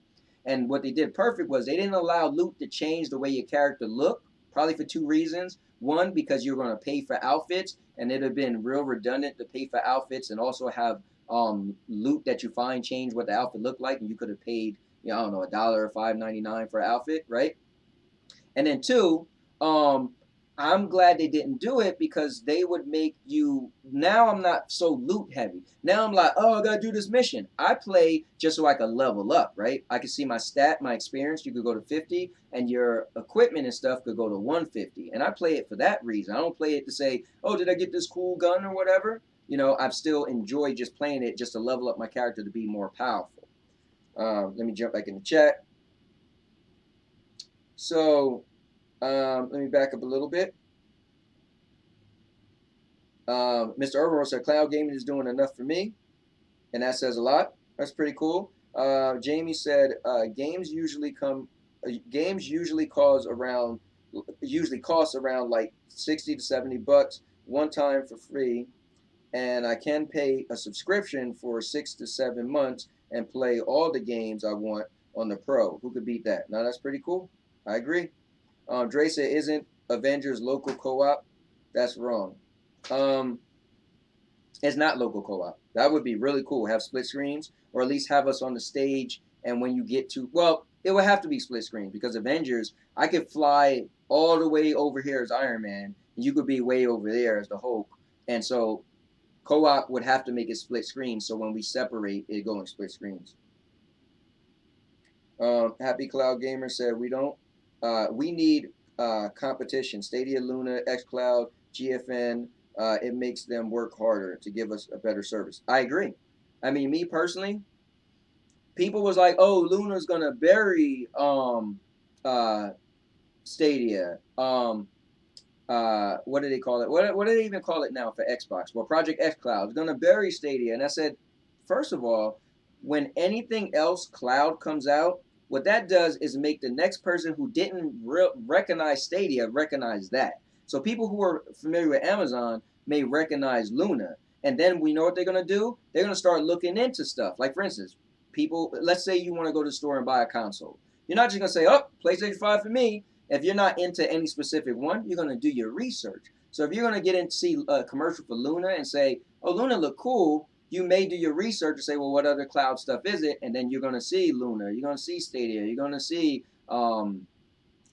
And what they did perfect was they didn't allow loot to change the way your character looked, probably for 2 reasons. One, because you're going to pay for outfits, and it'd have been real redundant to pay for outfits and also have loot that you find change what the outfit looked like, and you could have paid, I don't know, $1 or $5.99 for an outfit, right? And then 2, I'm glad they didn't do it because they would make you, now I'm not so loot heavy. Now I'm like, oh, I gotta do this mission. I play just so I can level up, right? I can see my experience, you could go to 50, and your equipment and stuff could go to 150. And I play it for that reason. I don't play it to say, oh, did I get this cool gun or whatever? I've still enjoyed just playing it just to level up my character to be more powerful. Let me jump back in the chat. So, let me back up a little bit. Mr. Urban said, cloud gaming is doing enough for me. And that says a lot. That's pretty cool. Jamie said, games usually cost around like 60 to 70 bucks one time for free. And I can pay a subscription for 6 to 7 months and play all the games I want on the Pro. Who could beat that? Now, that's pretty cool. I agree. Dre said, isn't Avengers local co-op? That's wrong. It's not local co-op. That would be really cool. Have split screens, or at least have us on the stage. And when you get to, well, it would have to be split screen because Avengers, I could fly all the way over here as Iron Man, and you could be way over there as the Hulk. And so co-op would have to make it split screen. So when we separate, it go in split screens. Happy Cloud Gamer said, we need competition. Stadia, Luna, xCloud, GFN. It makes them work harder to give us a better service. I agree. I mean, me personally, people was like, oh, Luna's going to bury Stadia. What do they call it? What do they even call it now for Xbox? Well, Project xCloud is going to bury Stadia. And I said, first of all, when anything else cloud comes out, what that does is make the next person who didn't recognize Stadia recognize that. So people who are familiar with Amazon may recognize Luna. And then we know what they're going to do. They're going to start looking into stuff. Like, for instance, people, let's say you want to go to the store and buy a console. You're not just going to say, oh, PlayStation 5 for me. If you're not into any specific one, you're going to do your research. So if you're going to get in to see a commercial for Luna and say, oh, Luna look cool, you may do your research and say, well, what other cloud stuff is it? And then you're going to see Luna, you're going to see Stadia, you're going to see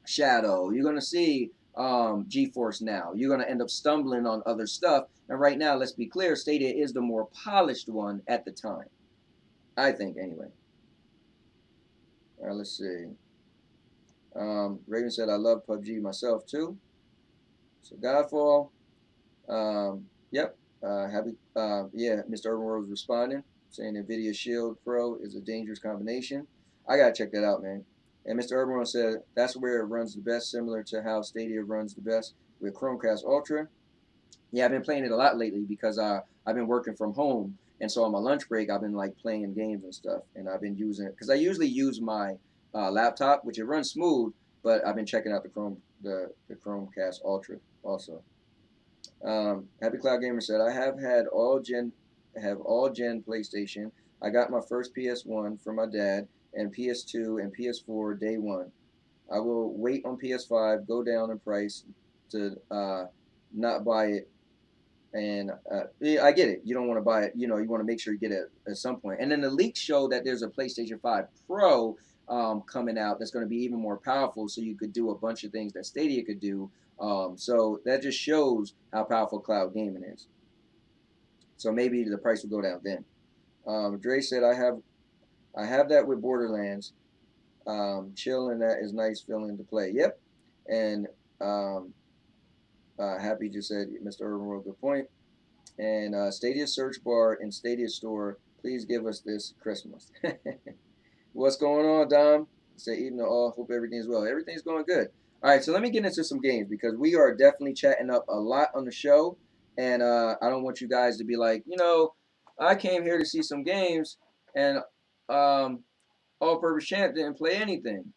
Shadow, you're going to see GeForce Now. You're going to end up stumbling on other stuff. And right now, let's be clear, Stadia is the more polished one at the time. I think, anyway. All right, let's see. Raven said, I love PUBG myself, too. So, Godfall. Yep. Happy. Yeah, Mr. Urban World was responding, saying NVIDIA Shield Pro is a dangerous combination. I got to check that out, man. And Mr. Urban World said, that's where it runs the best, similar to how Stadia runs the best with Chromecast Ultra. Yeah, I've been playing it a lot lately because I've been working from home, and so on my lunch break I've been like playing games and stuff, and I've been using it because I usually use my laptop, which it runs smooth, but I've been checking out the Chromecast Ultra also. Happy Cloud Gamer said, I have all gen PlayStation. I got my first PS1 from my dad, and PS2 and PS4 day one. I will wait on PS5, go down in price to not buy it. And yeah, I get it. You don't want to buy it. You know, you want to make sure you get it at some point. And then the leaks show that there's a PlayStation 5 Pro coming out that's going to be even more powerful. So you could do a bunch of things that Stadia could do. So that just shows how powerful cloud gaming is. So maybe the price will go down then. Dre said, I have that with Borderlands. Chill and that is nice feeling to play. Yep. And Happy just said, Mr. Urban World, good point. And Stadia search bar and Stadia store, please give us this Christmas. What's going on, Dom? Say evening all. Hope everything's well. Everything's going good. All right, so let me get into some games because we are definitely chatting up a lot on the show, and I don't want you guys to be like, you know, I came here to see some games, and All Purpose Champ didn't play anything.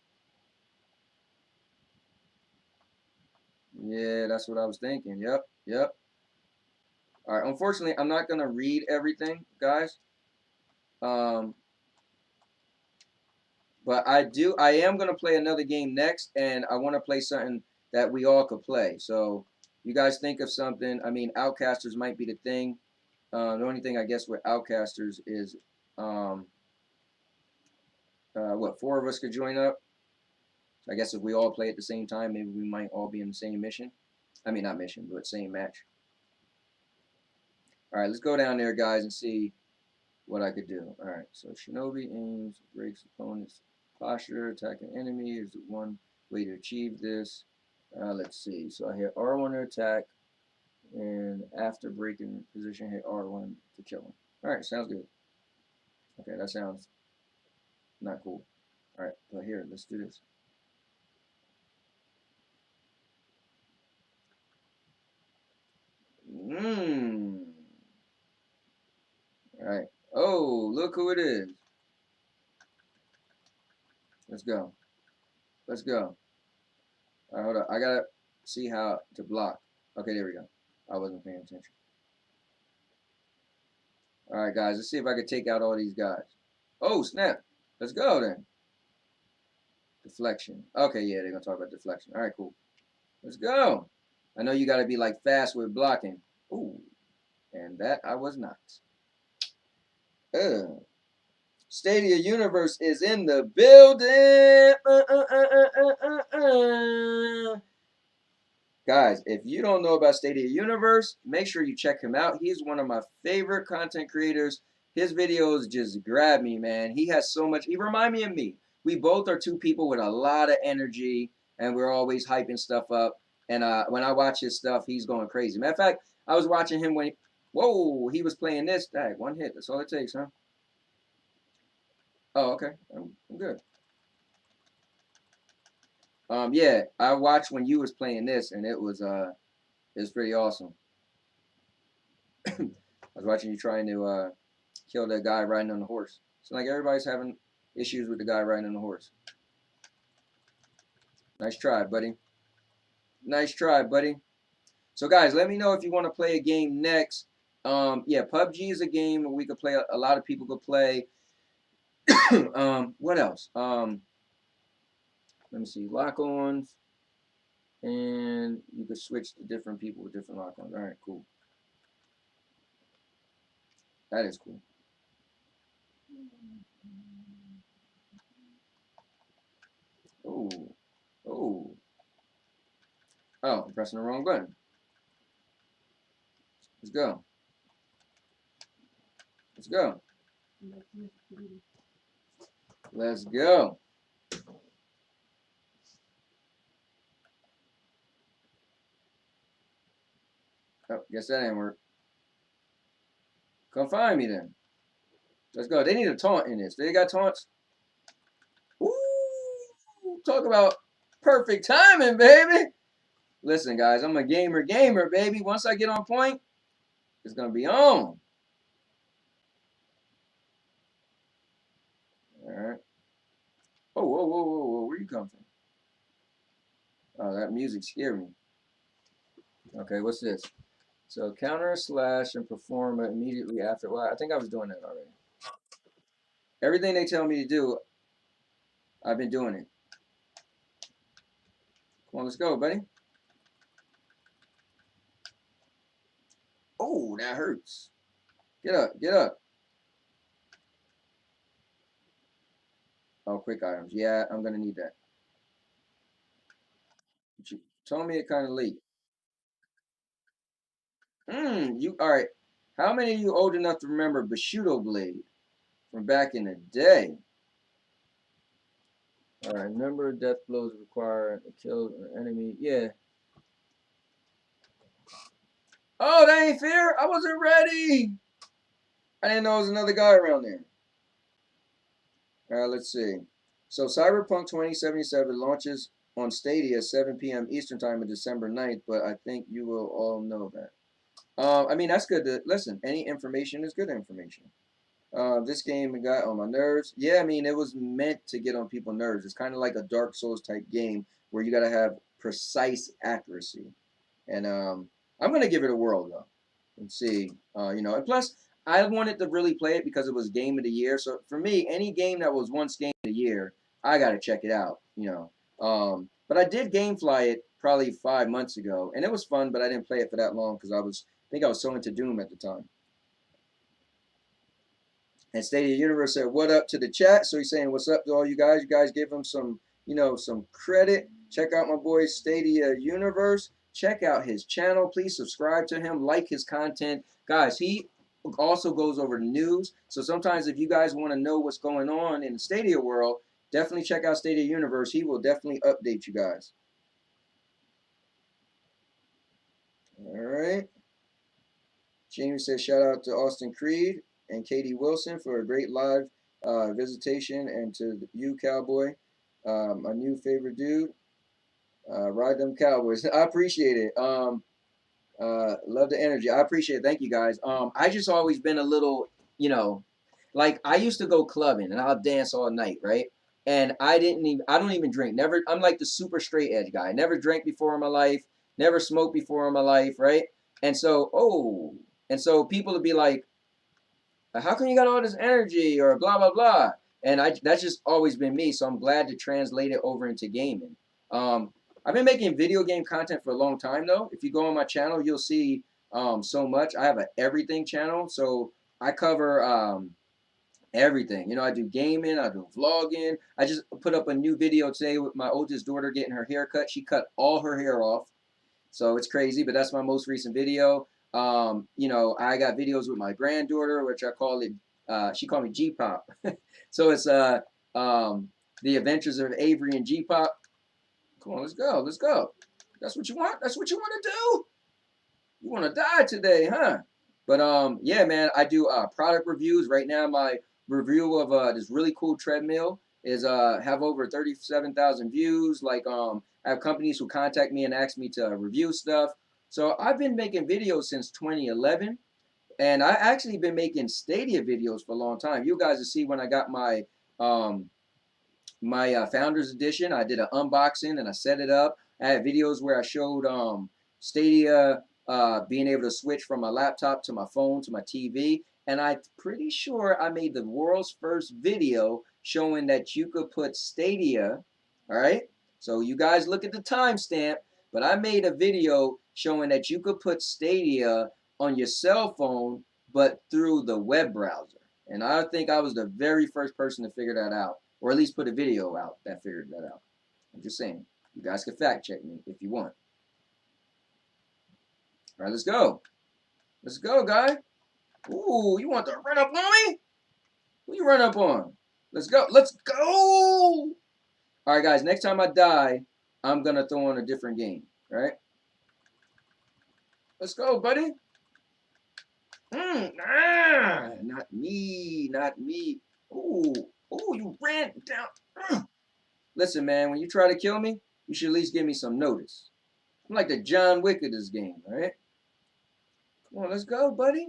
Yeah, that's what I was thinking. Yep, yep. All right, unfortunately, I'm not going to read everything, guys. But I am going to play another game next, and I want to play something that we all could play. So you guys think of something. I mean, Outcasters might be the thing. The only thing I guess with Outcasters is, what, 4 of us could join up. I guess if we all play at the same time, maybe we might all be in the same mission. I mean, not mission, but same match. All right, let's go down there, guys, and see what I could do. All right, so Shinobi aims, breaks opponent's posture, attacking enemy is one way to achieve this. Let's see. So I hit R1 to attack, and after breaking position, hit R1 to kill him. All right, sounds good. Okay, that sounds not cool. All right, but here, let's do this. All right. Oh, look who it is. Let's go. Let's go. All right, hold up. I gotta see how to block. Okay, there we go. I wasn't paying attention. All right, guys. Let's see if I can take out all these guys. Oh, snap. Let's go then. Deflection. Okay, yeah, they're gonna talk about deflection. All right, cool. Let's go. I know you gotta be like fast with blocking. Ooh, and that I was not. Stadia Universe is in the building. Guys, if you don't know about Stadia Universe, make sure you check him out. He's one of my favorite content creators. His videos just grab me, man. He has so much. He reminds me of me. We both are two people with a lot of energy, and we're always hyping stuff up. And when I watch his stuff, he's going crazy. Matter of fact, I was watching him when, whoa, he was playing this. Dang, one hit. That's all it takes, huh? Oh, okay. I'm good. Yeah, I watched when you was playing this, and it was pretty awesome. I was watching you trying to kill that guy riding on the horse. So like everybody's having issues with the guy riding on the horse. Nice try, buddy. Nice try, buddy. So guys, let me know if you want to play a game next. Yeah, PUBG is a game we could play. A lot of people could play. What else? Let me see. Lock-ons. And you can switch to different people with different lock-ons. All right, cool. That is cool. Oh, oh, oh! I'm pressing the wrong button. Let's go. Let's go. Let's go. Oh, guess that didn't work. Come find me then. Let's go. They need a taunt in this. They got taunts. Ooh, talk about perfect timing, baby. Listen, guys, I'm a gamer, baby. Once I get on point, it's gonna be on. All right. Oh, whoa, whoa, whoa, whoa. Where you come from? Oh, that music scared me. Okay, what's this? So counter slash and perform immediately after. Well, I think I was doing that already. Everything they tell me to do, I've been doing it. Come on, let's go, buddy. Oh, that hurts. Get up, get up. Oh, quick items. Yeah, I'm gonna need that. But you told me it kind of late. You all right? How many of you old enough to remember Bushido Blade from back in the day? All right, remember death blows require to kill an enemy. Yeah. Oh, that ain't fair. I wasn't ready. I didn't know there was another guy around there. All right, let's see. So Cyberpunk 2077 launches on Stadia 7 p.m. Eastern Time on December 9th, but I think you will all know that. I mean, that's good to listen. Any information is good information. This game got on my nerves. Yeah, I mean, it was meant to get on people's nerves. It's kind of like a Dark Souls type game where you got to have precise accuracy. And I'm gonna give it a whirl though, and see. And plus, I wanted to really play it because it was Game of the Year. So for me, any game that was once Game of the Year, I gotta check it out. But I did GameFly it probably 5 months ago, and it was fun. But I didn't play it for that long because I think I was so into Doom at the time. And Stadia Universe said, "What up to the chat?" So he's saying, "What's up to all you guys? You guys give him some credit. Check out my boy Stadia Universe. Check out his channel. Please subscribe to him. Like his content, guys. He also goes over the news. So sometimes, if you guys want to know what's going on in the Stadia world, definitely check out Stadia Universe. He will definitely update you guys. All right. James says, shout out to Austin Creed and Katie Wilson for a great live visitation, and to you, Cowboy, my new favorite dude. Ride them Cowboys. I appreciate it. Love the energy. I appreciate it. Thank you, guys. I just always been a little, like I used to go clubbing and I'll dance all night, right? And I don't even drink. Never. I'm like the super straight edge guy. Never drank before in my life. Never smoked before in my life, right? And so, people would be like, how come you got all this energy or blah blah blah, and that's just always been me, so I'm glad to translate it over into gaming. I've been making video game content for a long time though. If you go on my channel, you'll see so much. I have an everything channel, so I cover everything. I do gaming, I do vlogging. I just put up a new video today with my oldest daughter getting her hair cut. She cut all her hair off, so it's crazy, but that's my most recent video. I got videos with my granddaughter, which I call it, she called me G-Pop. So it's The Adventures of Avery and G-Pop. Come on, let's go, let's go. That's what you want? That's what you want to do? You want to die today, huh? But yeah, man, I do product reviews. Right now, my review of this really cool treadmill is have over 37,000 views. Like I have companies who contact me and ask me to review stuff. So I've been making videos since 2011, and I actually been making Stadia videos for a long time. You guys will see when I got um my founders edition. I did an unboxing and I set it up. I had videos where I showed Stadia being able to switch from my laptop to my phone to my TV, and I'm pretty sure I made the world's first video showing that you could put Stadia. All right, so you guys look at the timestamp. but I made a video showing that you could put Stadia on your cell phone, but through the web browser. And I think I was the very first person to figure that out, or at least put a video out that figured that out. I'm just saying. You guys can fact check me if you want. All right, let's go. Let's go, guy. Ooh, you want to run up on me? Who you run up on? Let's go. Let's go. All right, guys. Next time I die, I'm going to throw on a different game. All right? Let's go, buddy. Not me. Not me. Ooh. Ooh, you ran down. Listen, man, when you try to kill me, you should at least give me some notice. I'm like the John Wick of this game, all right? Come on, let's go, buddy.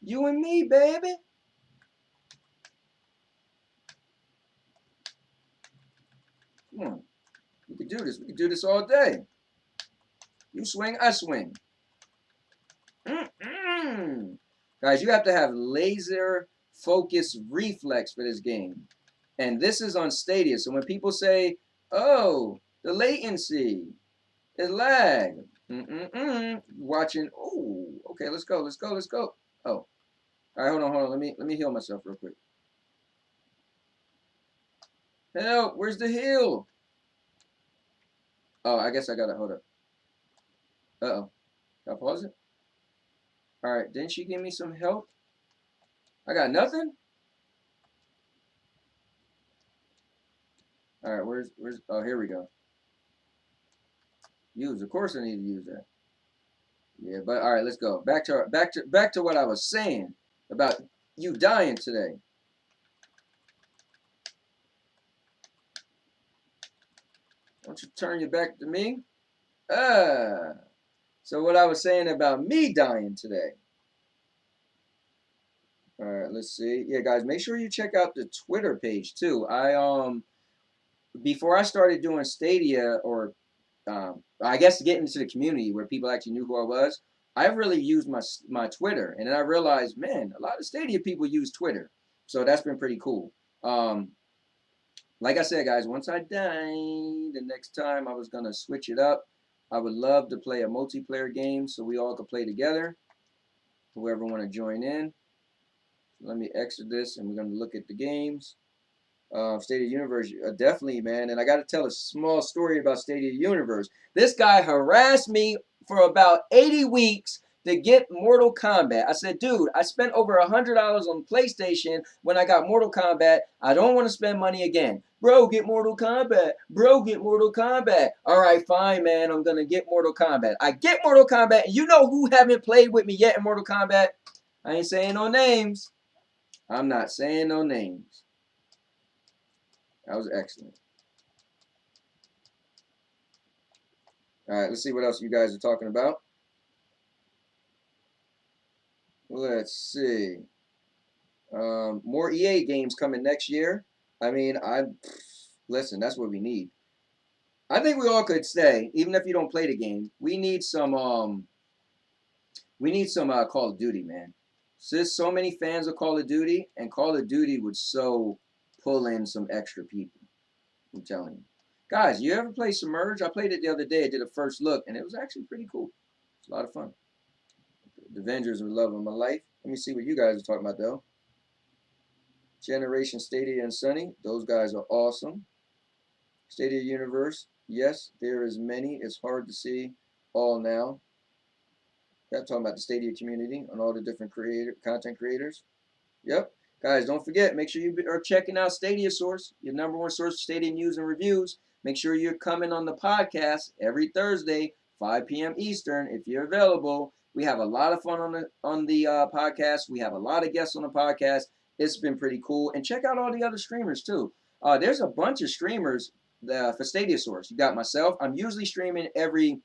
You and me, baby. Come on. We can do this. We can do this all day. You swing, I swing. Guys, you have to have laser focus reflex for this game. And this is on Stadia. So when people say, oh, the latency, it lag. Watching, oh, okay, let's go, let's go, let's go. Oh, all right, hold on. Let me heal myself real quick. Help, where's the heal? Oh, I guess I gotta hold up. Uh-oh. Can I pause it? All right, didn't she give me some help? I got nothing? All right, where's, oh, here we go. Use, of course I need to use that. Yeah, but all right, let's go. Back to what I was saying about you dying today. Don't you turn your back to me? So what I was saying about me dying today. All right, let's see. Yeah, guys, make sure you check out the Twitter page too. Before I started doing Stadia, or I guess getting into the community where people actually knew who I was, I really used my Twitter, and then I realized, man, a lot of Stadia people use Twitter, so that's been pretty cool. Like I said, guys, once I die, the next time I was gonna switch it up. I would love to play a multiplayer game so we all could play together. Whoever want to join in. Let me exit this, and we're gonna look at the games. Stadia Universe, definitely, man. And I got to tell a small story about Stadia Universe. This guy harassed me for about 80 weeks to get Mortal Kombat. I said, dude, I spent over $100 on PlayStation when I got Mortal Kombat. I don't want to spend money again. Bro, get Mortal Kombat. Bro, get Mortal Kombat. All right, fine, man. I'm going to get Mortal Kombat. I get Mortal Kombat, and you know who haven't played with me yet in Mortal Kombat? I ain't saying no names. I'm not saying no names. That was excellent. All right, let's see what else you guys are talking about. Let's see. More EA games coming next year. I mean, listen, that's what we need. I think we all could stay, even if you don't play the game. We need some Call of Duty, man. There's so many fans of Call of Duty, and Call of Duty would so pull in some extra people. I'm telling you. Guys, you ever play Submerge? I played it the other day. I did a first look, and it was actually pretty cool. It's a lot of fun. The Avengers were love of my life. Let me see what you guys are talking about, though. Generation Stadia and Sunny. Those guys are awesome. Stadia Universe. Yes, there is many. It's hard to see all now. I'm talking about the Stadia community and all the different content creators. Yep. Guys, don't forget, make sure you are checking out Stadia Source, your #1 source for Stadia news and reviews. Make sure you're coming on the podcast every Thursday, 5 p.m. Eastern, if you're available. We have a lot of fun on the podcast. We have a lot of guests on the podcast. It's been pretty cool. And check out all the other streamers, too. There's a bunch of streamers for Stadia Source. You got myself. I'm usually streaming every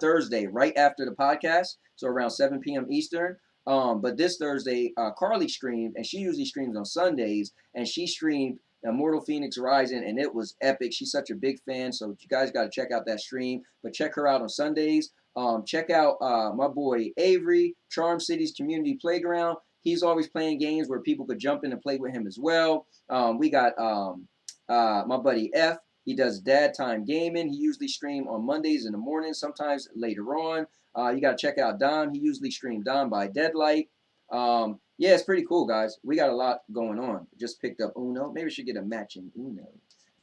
Thursday right after the podcast, so around 7 p.m. Eastern. But this Thursday, Carly streamed, and she usually streams on Sundays, and she streamed Immortal Phoenix Rising, and it was epic. She's such a big fan, so you guys got to check out that stream. But check her out on Sundays. Check out my boy Avery, Charm City's Community Playground. He's always playing games where people could jump in and play with him as well. We got my buddy F. He does Dad Time Gaming. He usually stream on Mondays in the morning, sometimes later on. You got to check out Dom. He usually stream Dom by Deadlight. Yeah, it's pretty cool, guys. We got a lot going on. Just picked up Uno. Maybe we should get a matching Uno.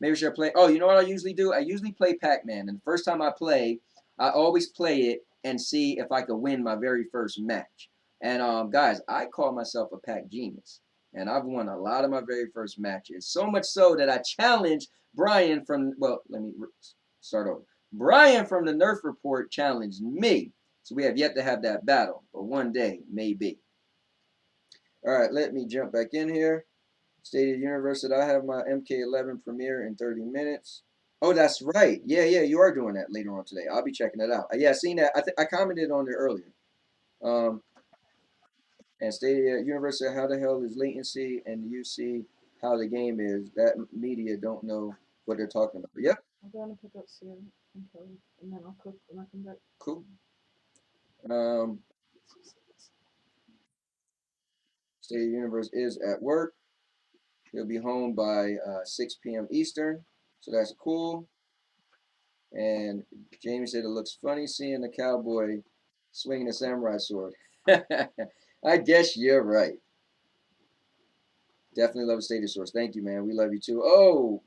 Maybe we should play. Oh, you know what I usually do? I usually play Pac-Man. And the first time I play, I always play it and see if I could win my very first match. And guys, I call myself a Pac genius. And I've won a lot of my very first matches. So much so that I challenged Brian from, well, let me start over. Brian from the Nerf Report challenged me. So we have yet to have that battle, but one day, maybe. All right, let me jump back in here. Stadia Universe said I have my MK11 premiere in 30 minutes. Oh, that's right. Yeah, yeah, you are doing that later on today. I'll be checking that out. Yeah, I seen that. I commented on it earlier. Um, and Stadia Universe said, how the hell is latency? And you see how the game is. That media don't know what they're talking about. Yep. I'll go and pick up cereal and Kelly, and then I'll cook when I come back. Cool. Um, Stadia Universe is at work. He'll be home by 6 p.m. Eastern. So that's cool. And Jamie said it looks funny seeing the cowboy swinging a samurai sword. I guess you're right. Definitely love Stadia Source. Thank you, man. We love you too. Oh,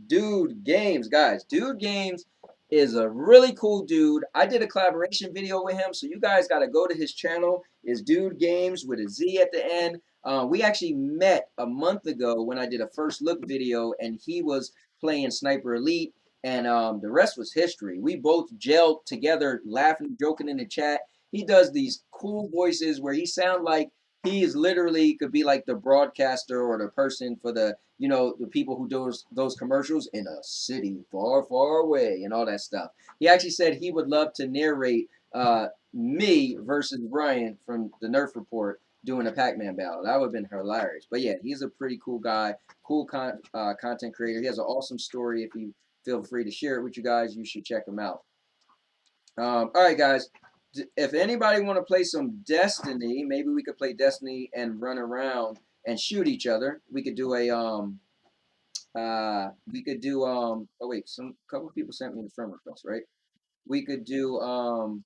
Dude Games, guys. Dude Games is a really cool dude. I did a collaboration video with him, so you guys got to go to his channel. It's Dude Games with a Z at the end. We actually met a month ago when I did a first look video, and he was playing Sniper Elite, and the rest was history. We both gelled together, laughing, joking in the chat. He does these cool voices where he sound like he is literally could be like the broadcaster or the person for the the people who do those commercials in a city far, far away and all that stuff. He actually said he would love to narrate me versus Brian from the Nerf Report doing a Pac-Man battle. That would have been hilarious. But yeah, he's a pretty cool guy, cool content creator. He has an awesome story. If you feel free to share it with you guys, you should check him out. All right, guys. If anybody want to play some Destiny, maybe we could play Destiny and run around and shoot each other. We could do a oh wait, some couple people sent me the friend request, right? We could do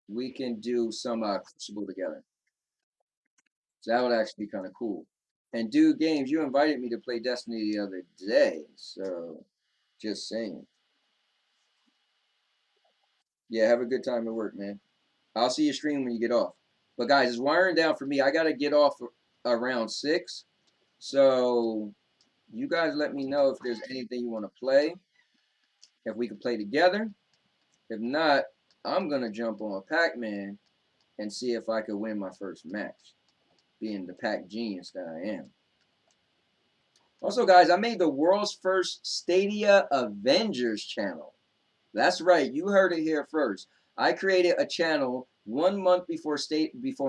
we can do some Crucible together. So that would actually be kind of cool. And do games, you invited me to play Destiny the other day, so just saying. Yeah, have a good time at work, man. I'll see you stream when you get off. But guys, it's wiring down for me. I gotta get off around 6. So you guys let me know if there's anything you want to play. If we can play together. If not, I'm gonna jump on Pac-Man and see if I could win my first match, being the Pac genius that I am. Also, guys, I made the world's first Stadia Avengers channel. That's right, you heard it here first. I created a channel 1 month before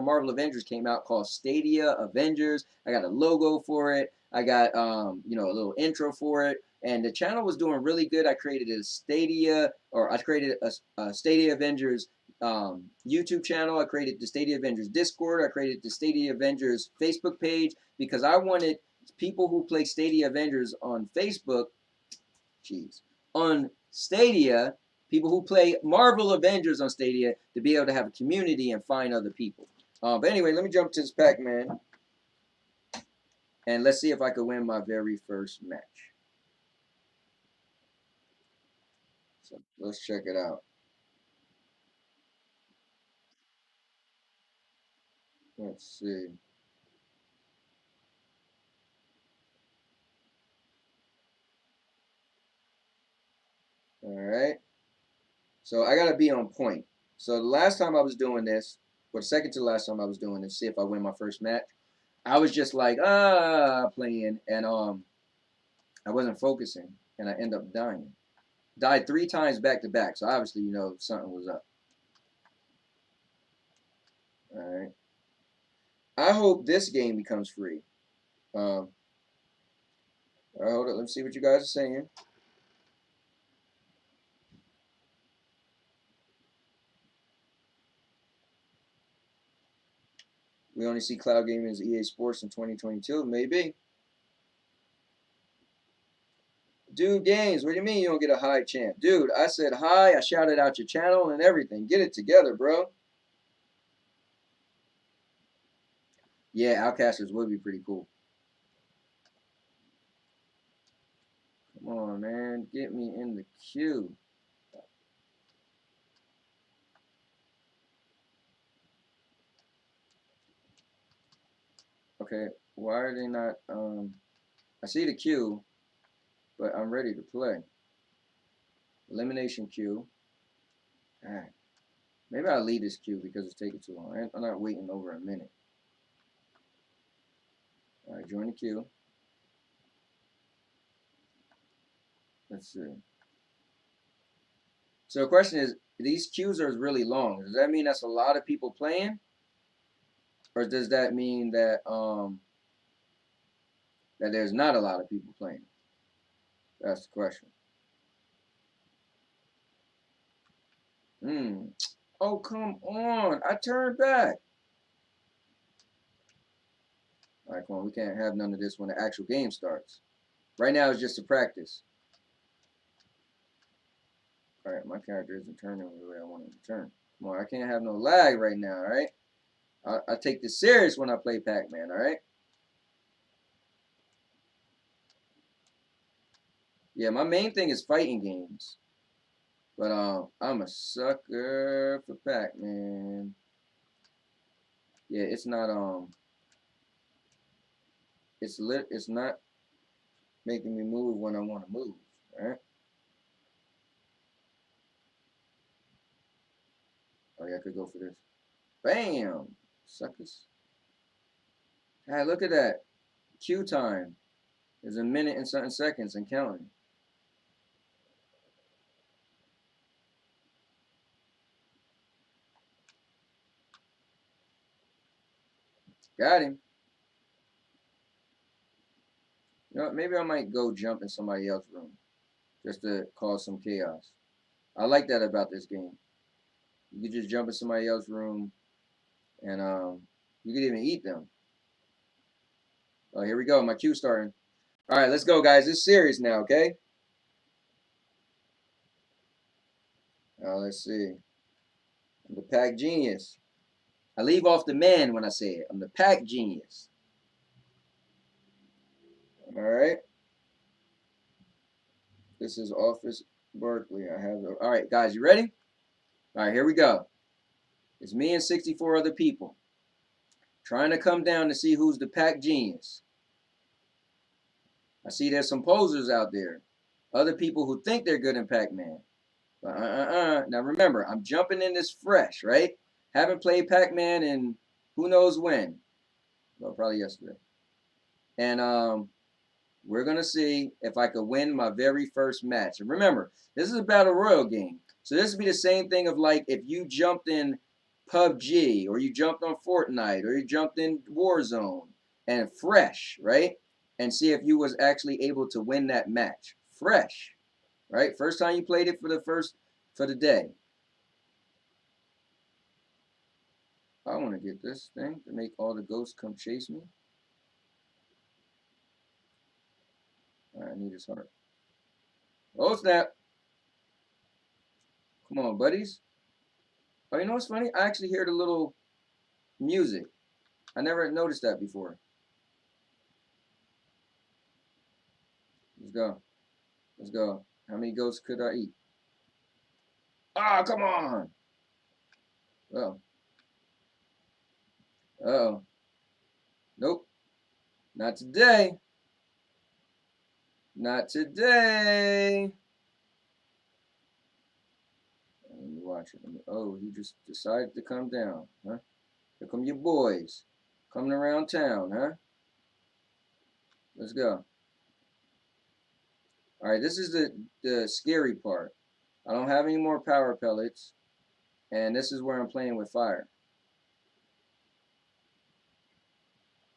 Marvel Avengers came out called Stadia Avengers. I got a logo for it. I got a little intro for it, and the channel was doing really good. I created I created a Stadia Avengers YouTube channel. I created the Stadia Avengers Discord. I created the Stadia Avengers Facebook page because I wanted people who play Stadia Avengers on Facebook, on Stadia, people who play Marvel Avengers on Stadia to be able to have a community and find other people. But anyway, let me jump to this Pac-Man, and let's see if I could win my very first match. So let's check it out. Let's see. All right. So I gotta be on point. So the last time I was doing this, or the second to the last time I was doing this, see if I win my first match. I was just like playing, and I wasn't focusing, and I end up dying. Died 3 times back to back, so obviously something was up. All right. I hope this game becomes free. All right, hold up. Let's see what you guys are saying. We only see cloud gaming as EA Sports in 2022, maybe. Dude Games, what do you mean you don't get a hi chant? Dude, I said hi, I shouted out your channel and everything. Get it together, bro. Yeah, Outcasters would be pretty cool. Come on, man. Get me in the queue. Okay, why are they not, I see the queue, but I'm ready to play. Elimination queue. Alright. Maybe I'll leave this queue because it's taking too long. I'm not waiting over a minute. Alright, join the queue. Let's see. So the question is, these queues are really long. Does that mean that's a lot of people playing? Or does that mean that that there's not a lot of people playing? That's the question. Oh, come on. I turned back. All right, come on. We can't have none of this when the actual game starts. Right now it's just a practice. All right, my character isn't turning the way I want him to turn. Come on, I can't have no lag right now, all right? I take this serious when I play Pac-Man, all right? Yeah, my main thing is fighting games. But I'm a sucker for Pac-Man. Yeah, it's not it's not making me move when I want to move, all right? Oh yeah, I could go for this. Bam! Suckers. Hey, look at that. Queue time is a minute and something seconds and counting. Got him. You know what, maybe I might go jump in somebody else's room just to cause some chaos. I like that about this game. You could just jump in somebody else's room and you could even eat them. Oh, here we go. My queue starting. All right, let's go, guys. It's serious now, okay? Let's see. I'm the pack genius. I leave off the man when I say it. I'm the pack genius. All right. This is Office Berkeley. I have. All right, guys, you ready? All right, here we go. It's me and 64 other people trying to come down to see who's the pack genius. I see there's some posers out there, other people who think they're good in Pac-Man. But Now remember, I'm jumping in this fresh, right? Haven't played Pac-Man in who knows when. Well, probably yesterday. And we're gonna see if I could win my very first match. And remember, this is a battle royal game, so this would be the same thing of like if you jumped in PUBG or you jumped on Fortnite or you jumped in Warzone and fresh, right? And see if you was actually able to win that match fresh, right? First time you played it for the day. I want to get this thing to make all the ghosts come chase me. All right, I need his heart. Oh snap! Come on, buddies. Oh, you know what's funny? I actually hear the little music. I never noticed that before. Let's go. Let's go. How many ghosts could I eat? Ah, come on. Oh. Oh. Nope. Not today. Not today. Let me watch it. Oh, he just decided to come down, huh? Here come your boys. Coming around town, huh? Let's go. All right, this is the scary part. I don't have any more power pellets, and this is where I'm playing with fire.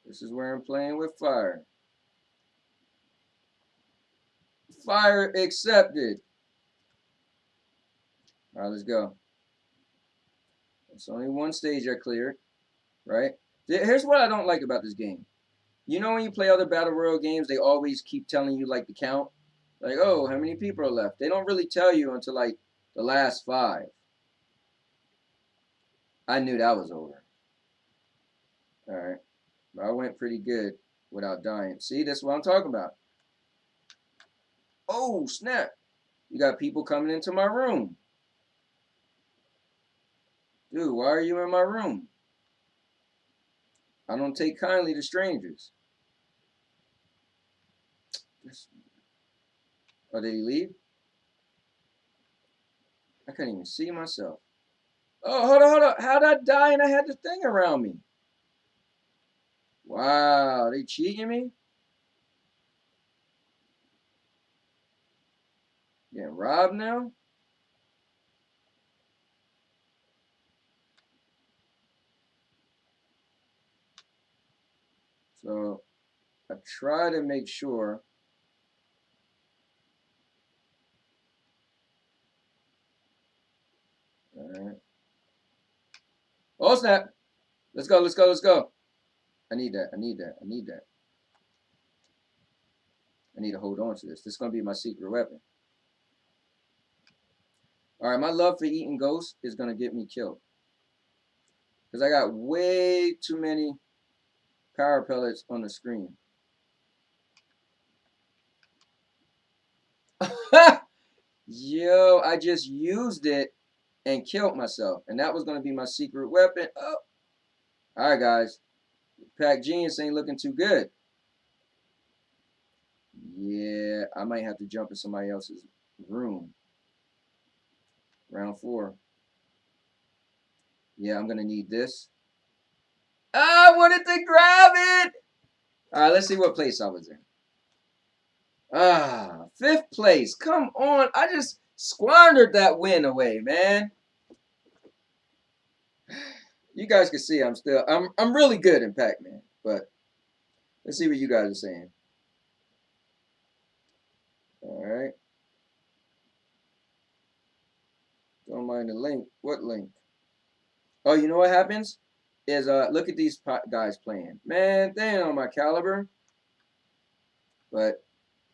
This is where I'm playing with fire. Fire accepted. All right, let's go. It's only one stage I cleared, right? Here's what I don't like about this game. You know when you play other battle royale games, they always keep telling you like the count. Like, oh, how many people are left? They don't really tell you until like the last 5. I knew that was over. All right. But I went pretty good without dying. See, that's what I'm talking about. Oh, snap. You got people coming into my room. Dude, why are you in my room? I don't take kindly to strangers. Oh, did he leave? I couldn't even see myself. Oh, hold on, hold on. How'd I die and I had the thing around me? Wow, they cheating me? Getting robbed now? So I try to make sure. All right. Oh, snap. Let's go, let's go, let's go. I need that, I need that, I need that. I need to hold on to this. This is going to be my secret weapon. All right, my love for eating ghosts is going to get me killed. Because I got way too many power pellets on the screen. Yo, I just used it and killed myself. And that was going to be my secret weapon. Oh. All right, guys. Pack Genius ain't looking too good. Yeah, I might have to jump in somebody else's room. Round 4. Yeah, I'm going to need this. I wanted to grab it. All right, let's see what place I was in. 5th place. Come on. I just squandered that win away, man. You guys can see I'm really good in Pac-Man, but let's see what you guys are saying. All right. Don't mind the link. What link? Oh, you know what happens? Is look at these guys playing. Man, they ain't on my caliber, but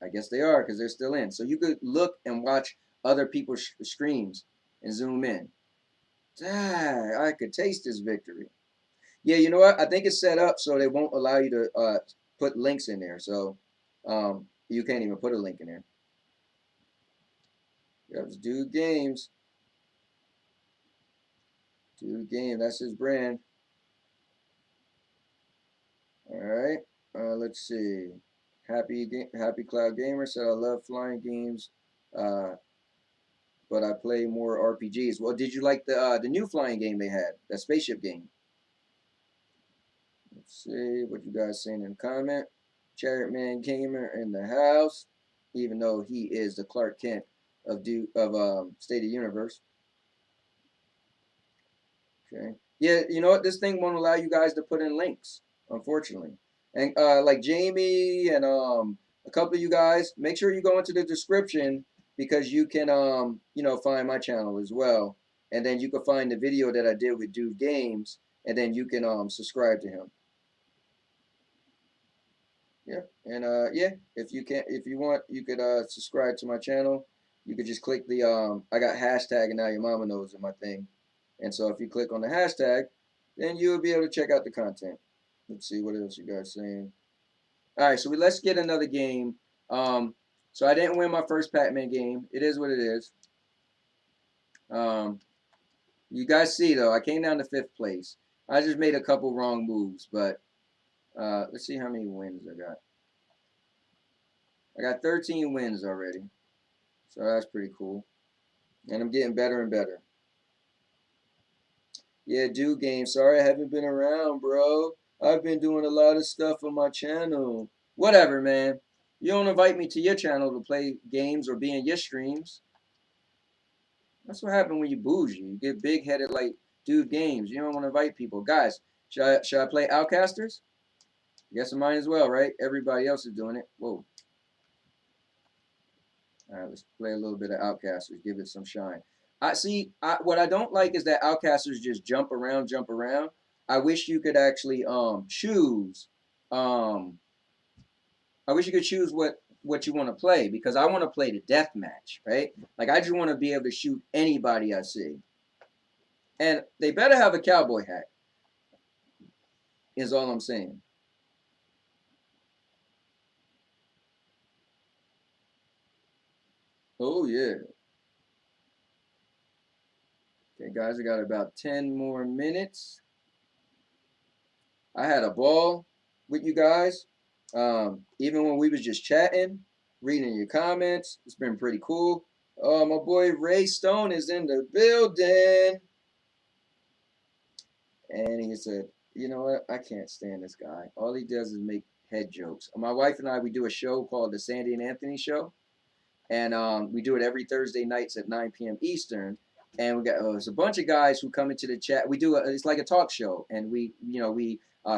I guess they are because they're still in. So you could look and watch other people's streams and zoom in. Dang, I could taste this victory. Yeah, you know what? I think it's set up so they won't allow you to put links in there. So you can't even put a link in there. You have to do games. Do game. That's his brand. All right. Let's see. Happy Cloud Gamer said I love flying games, uh, but I play more RPGs. Well, did you like the new flying game they had? That spaceship game. Let's see what you guys saying in the comment. Chariot Man Gamer in the house, even though he is the Clark Kent of Stadia Universe. Okay. Yeah, you know what? This thing won't allow you guys to put in links, unfortunately. And like Jamie and a couple of you guys, make sure you go into the description because you can find my channel as well. And then you can find the video that I did with Dude Games, and then you can subscribe to him. Yeah. And yeah, if you want, you could subscribe to my channel. You could just click the I got hashtag and now your mama knows in my thing. And so if you click on the hashtag, then you'll be able to check out the content. Let's see what else you guys saying. All right, so let's get another game. So I didn't win my first Pac-Man game. It is what it is. You guys see though, I came down to 5th place. I just made a couple wrong moves, but let's see how many wins I got. I got 13 wins already, so that's pretty cool. And I'm getting better and better. Yeah, do game. Sorry I haven't been around, bro. I've been doing a lot of stuff on my channel. Whatever, man. You don't invite me to your channel to play games or be in your streams. That's what happened when you bougie. You get big-headed like Dude Games. You don't want to invite people. Guys, should I play Outcasters? Guess I might as well, right? Everybody else is doing it. Whoa. All right, let's play a little bit of Outcasters. Give it some shine. I see. What I don't like is that Outcasters just jump around, jump around. I wish you could actually choose. I wish you could choose what what you want to play because I want to play the death match, right? Like I just want to be able to shoot anybody I see, and they better have a cowboy hat. Is all I'm saying. Oh yeah. Okay, guys, I got about 10 more minutes. I had a ball with you guys. Even when we was just chatting, reading your comments, it's been pretty cool. Oh, my boy Ray Stone is in the building. And he said, you know what? I can't stand this guy. All he does is make head jokes. My wife and I, we do a show called the Sandy and Anthony Show. And we do it every Thursday nights at 9 p.m. Eastern. And we got there's a bunch of guys who come into the chat. We do it's like a talk show, and we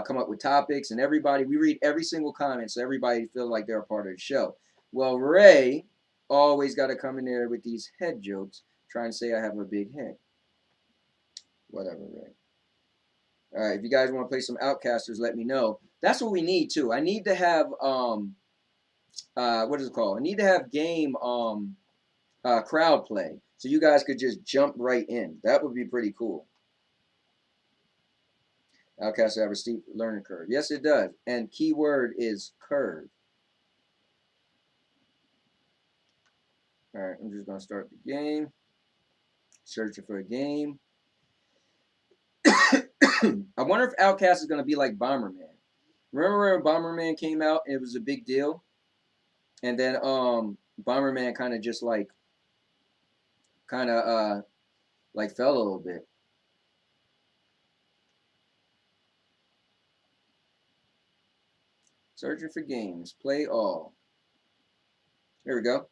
come up with topics, and everybody we read every single comment, so everybody feels like they're a part of the show. Well, Ray always got to come in there with these head jokes, trying to say I have a big head. Whatever, Ray. All right, if you guys want to play some Outcasters, let me know. That's what we need too. I need to have what is it called? I need to have game crowd play, so you guys could just jump right in. That would be pretty cool. Outcast have a steep learning curve. Yes, it does. And keyword is curve. All right, I'm just gonna start the game. Searching for a game. I wonder if Outcast is gonna be like Bomberman. Remember when Bomberman came out? And it was a big deal, and then Bomberman kind of just like fell a little bit. Searching for games. Play all. There we go.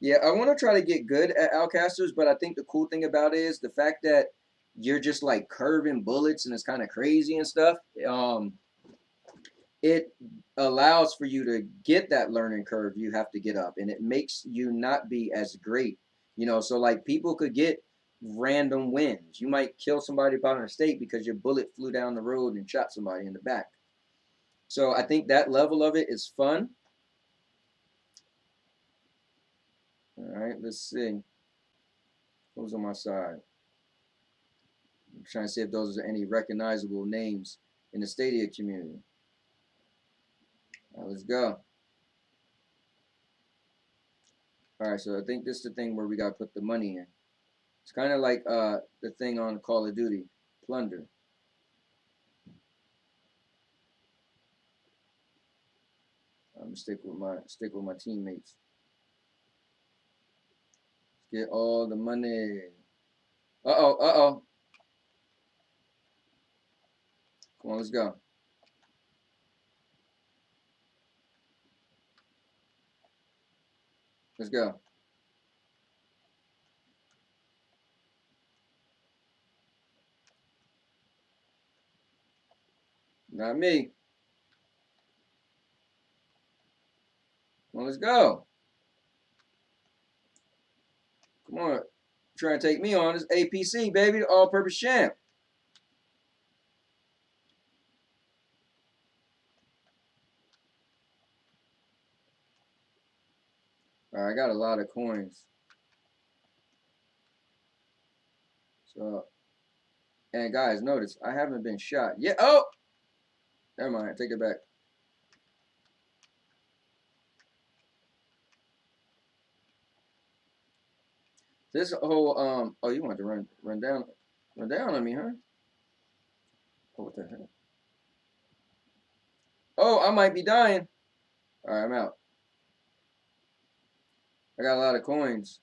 Yeah, I want to try to get good at Outcasters, but I think the cool thing about it is the fact that you're just like curving bullets and it's kind of crazy and stuff. It allows for you to get that learning curve you have to get up, and it makes you not be as great. So like people could get random wins. You might kill somebody by mistake because your bullet flew down the road and shot somebody in the back. So I think that level of it is fun. All right, let's see. Who's on my side? I'm trying to see if those are any recognizable names in the Stadia community. All right, let's go. All right, so I think this is the thing where we got to put the money in. It's kind of like the thing on Call of Duty, plunder. I'm gonna stick with my teammates. Let's get all the money. Uh oh. Come on, let's go. Let's go. Not me. Come on, let's go. Come on. Trying to take me on. This APC, baby, all-purpose champ. All right, I got a lot of coins. So, and guys, notice I haven't been shot yet. Oh, never mind. Take it back. This whole oh, you want to run down on me, huh? Oh, what the heck? Oh, I might be dying. All right, I'm out. I got a lot of coins,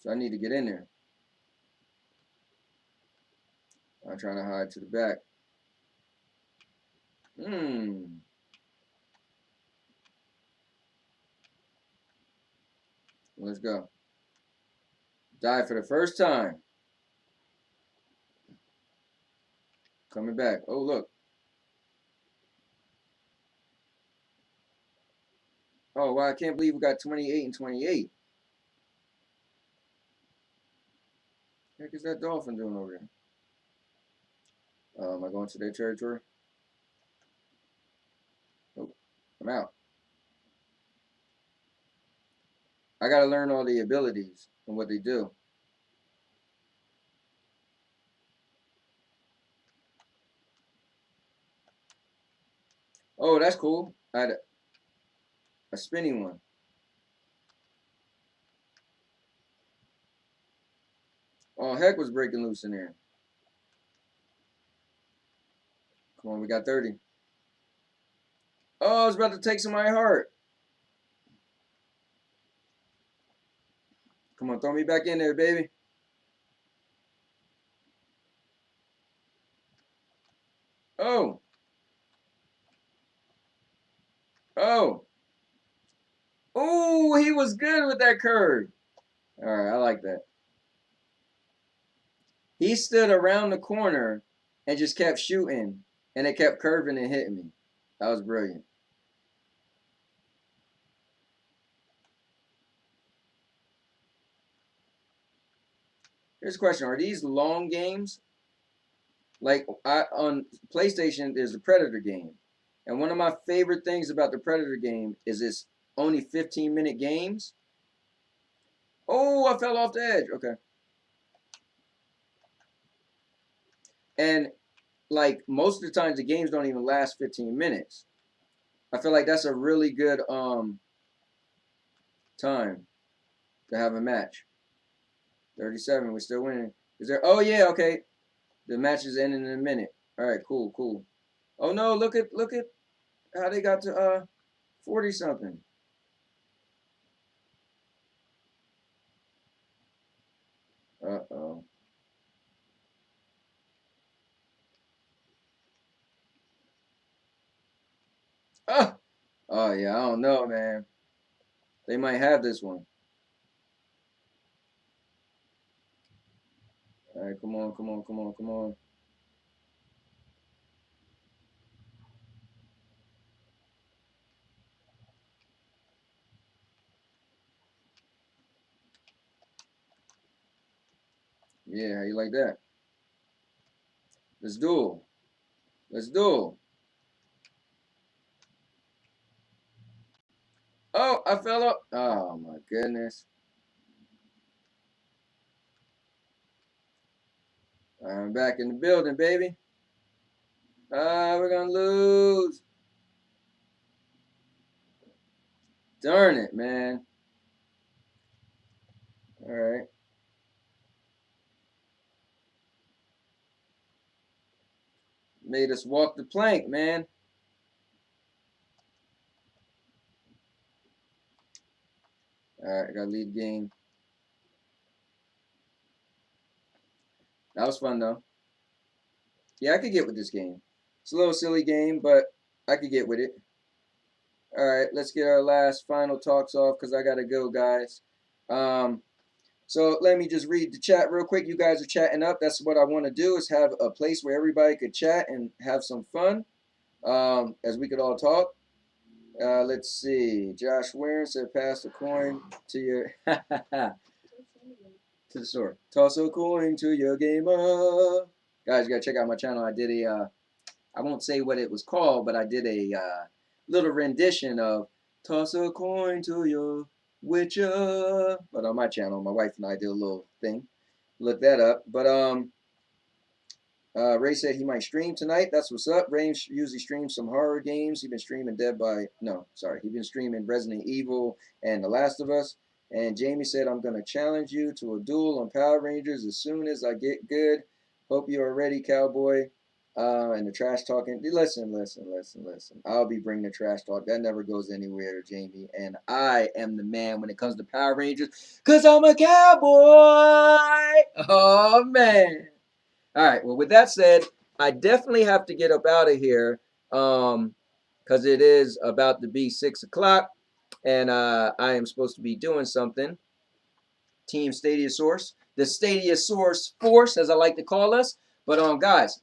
so I need to get in there. I'm trying to hide to the back. Let's go. Die for the first time. Coming back. Oh, look. Oh, wow, I can't believe we got 28 and 28. What the heck is that dolphin doing over here? Am I going to their territory? Oh, I'm out. I gotta learn all the abilities and what they do. Oh, that's cool. I had a spinning one. Oh, heck was breaking loose in there. Come on, we got 30. Oh, I was about to take somebody's heart. Come on, throw me back in there, baby. Oh, oh. Oh, he was good with that curve. All right, I like that. He stood around the corner and just kept shooting, and it kept curving and hitting me. That was brilliant. Here's a question: are these long games? Like on PlayStation, there's the Predator game, and one of my favorite things about the Predator game is it's only 15-minute games. Oh, I fell off the edge. Okay, and like most of the times, the games don't even last 15 minutes. I feel like that's a really good time to have a match. 37, we're still winning. Is there? Oh yeah, okay. The match is ending in a minute. All right, cool, cool. Oh no, look at how they got to 40 something. Uh oh. Oh, oh yeah, I don't know, man. They might have this one. All right, come on, come on, come on, come on. Yeah, how you like that? Let's duel. Let's duel. Oh, I fell up. Oh my goodness. I'm back in the building, baby. We're gonna lose. Darn it, man. All right. Made us walk the plank, man. All right, I gotta lead the game. That was fun though. Yeah, I could get with this game. It's a little silly game, but I could get with it. All right, let's get our last final talks off because I gotta go, guys. Um, so let me just read the chat real quick. You guys are chatting up. That's what I want to do is have a place where everybody could chat and have some fun as we could all talk. Let's see. Josh Warren said, "Pass the coin to your to the store. Toss a coin to your gamer." Guys, you gotta check out my channel. I did a I won't say what it was called, but I did a little rendition of "Toss a Coin to Your Witcher." But on my channel, my wife and I did a little thing. Look that up. But Ray said he might stream tonight. That's what's up. Ray usually streams some horror games. He's been streaming Dead by no, sorry. He's been streaming Resident Evil and The Last of Us. And Jamie said, I'm gonna challenge you to a duel on Power Rangers as soon as I get good. Hope you are ready, cowboy. And the trash talking. Listen. I'll be bringing the trash talk. That never goes anywhere, Jamie. And I am the man when it comes to Power Rangers, cause I'm a cowboy. Oh man. All right. Well, with that said, I definitely have to get up out of here because it is about to be 6 o'clock, and I am supposed to be doing something. Team Stadia Source, the Stadia Source Force, as I like to call us. But guys,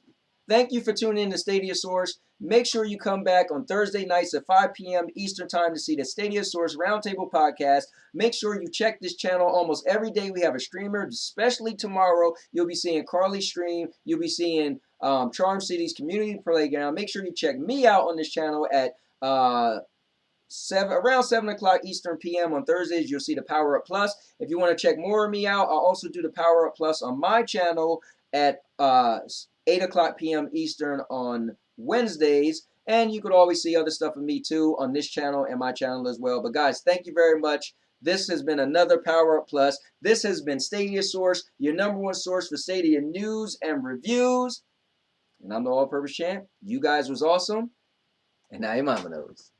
thank you for tuning in to Stadia Source. Make sure you come back on Thursday nights at 5 p.m. Eastern Time to see the Stadia Source Roundtable podcast. Make sure you check this channel almost every day. We have a streamer, especially tomorrow. You'll be seeing Carly stream. You'll be seeing Charm City's Community Playground. Make sure you check me out on this channel at around 7 o'clock Eastern PM on Thursdays. You'll see the Power Up Plus. If you want to check more of me out, I'll also do the Power Up Plus on my channel at 8 o'clock PM Eastern on Wednesdays. And you could always see other stuff of me too on this channel and my channel as well. But guys, thank you very much. This has been another Power Up Plus. This has been Stadia Source, your #1 source for Stadia news and reviews. And I'm the All-Purpose Champ. You guys was awesome. And now your mama knows.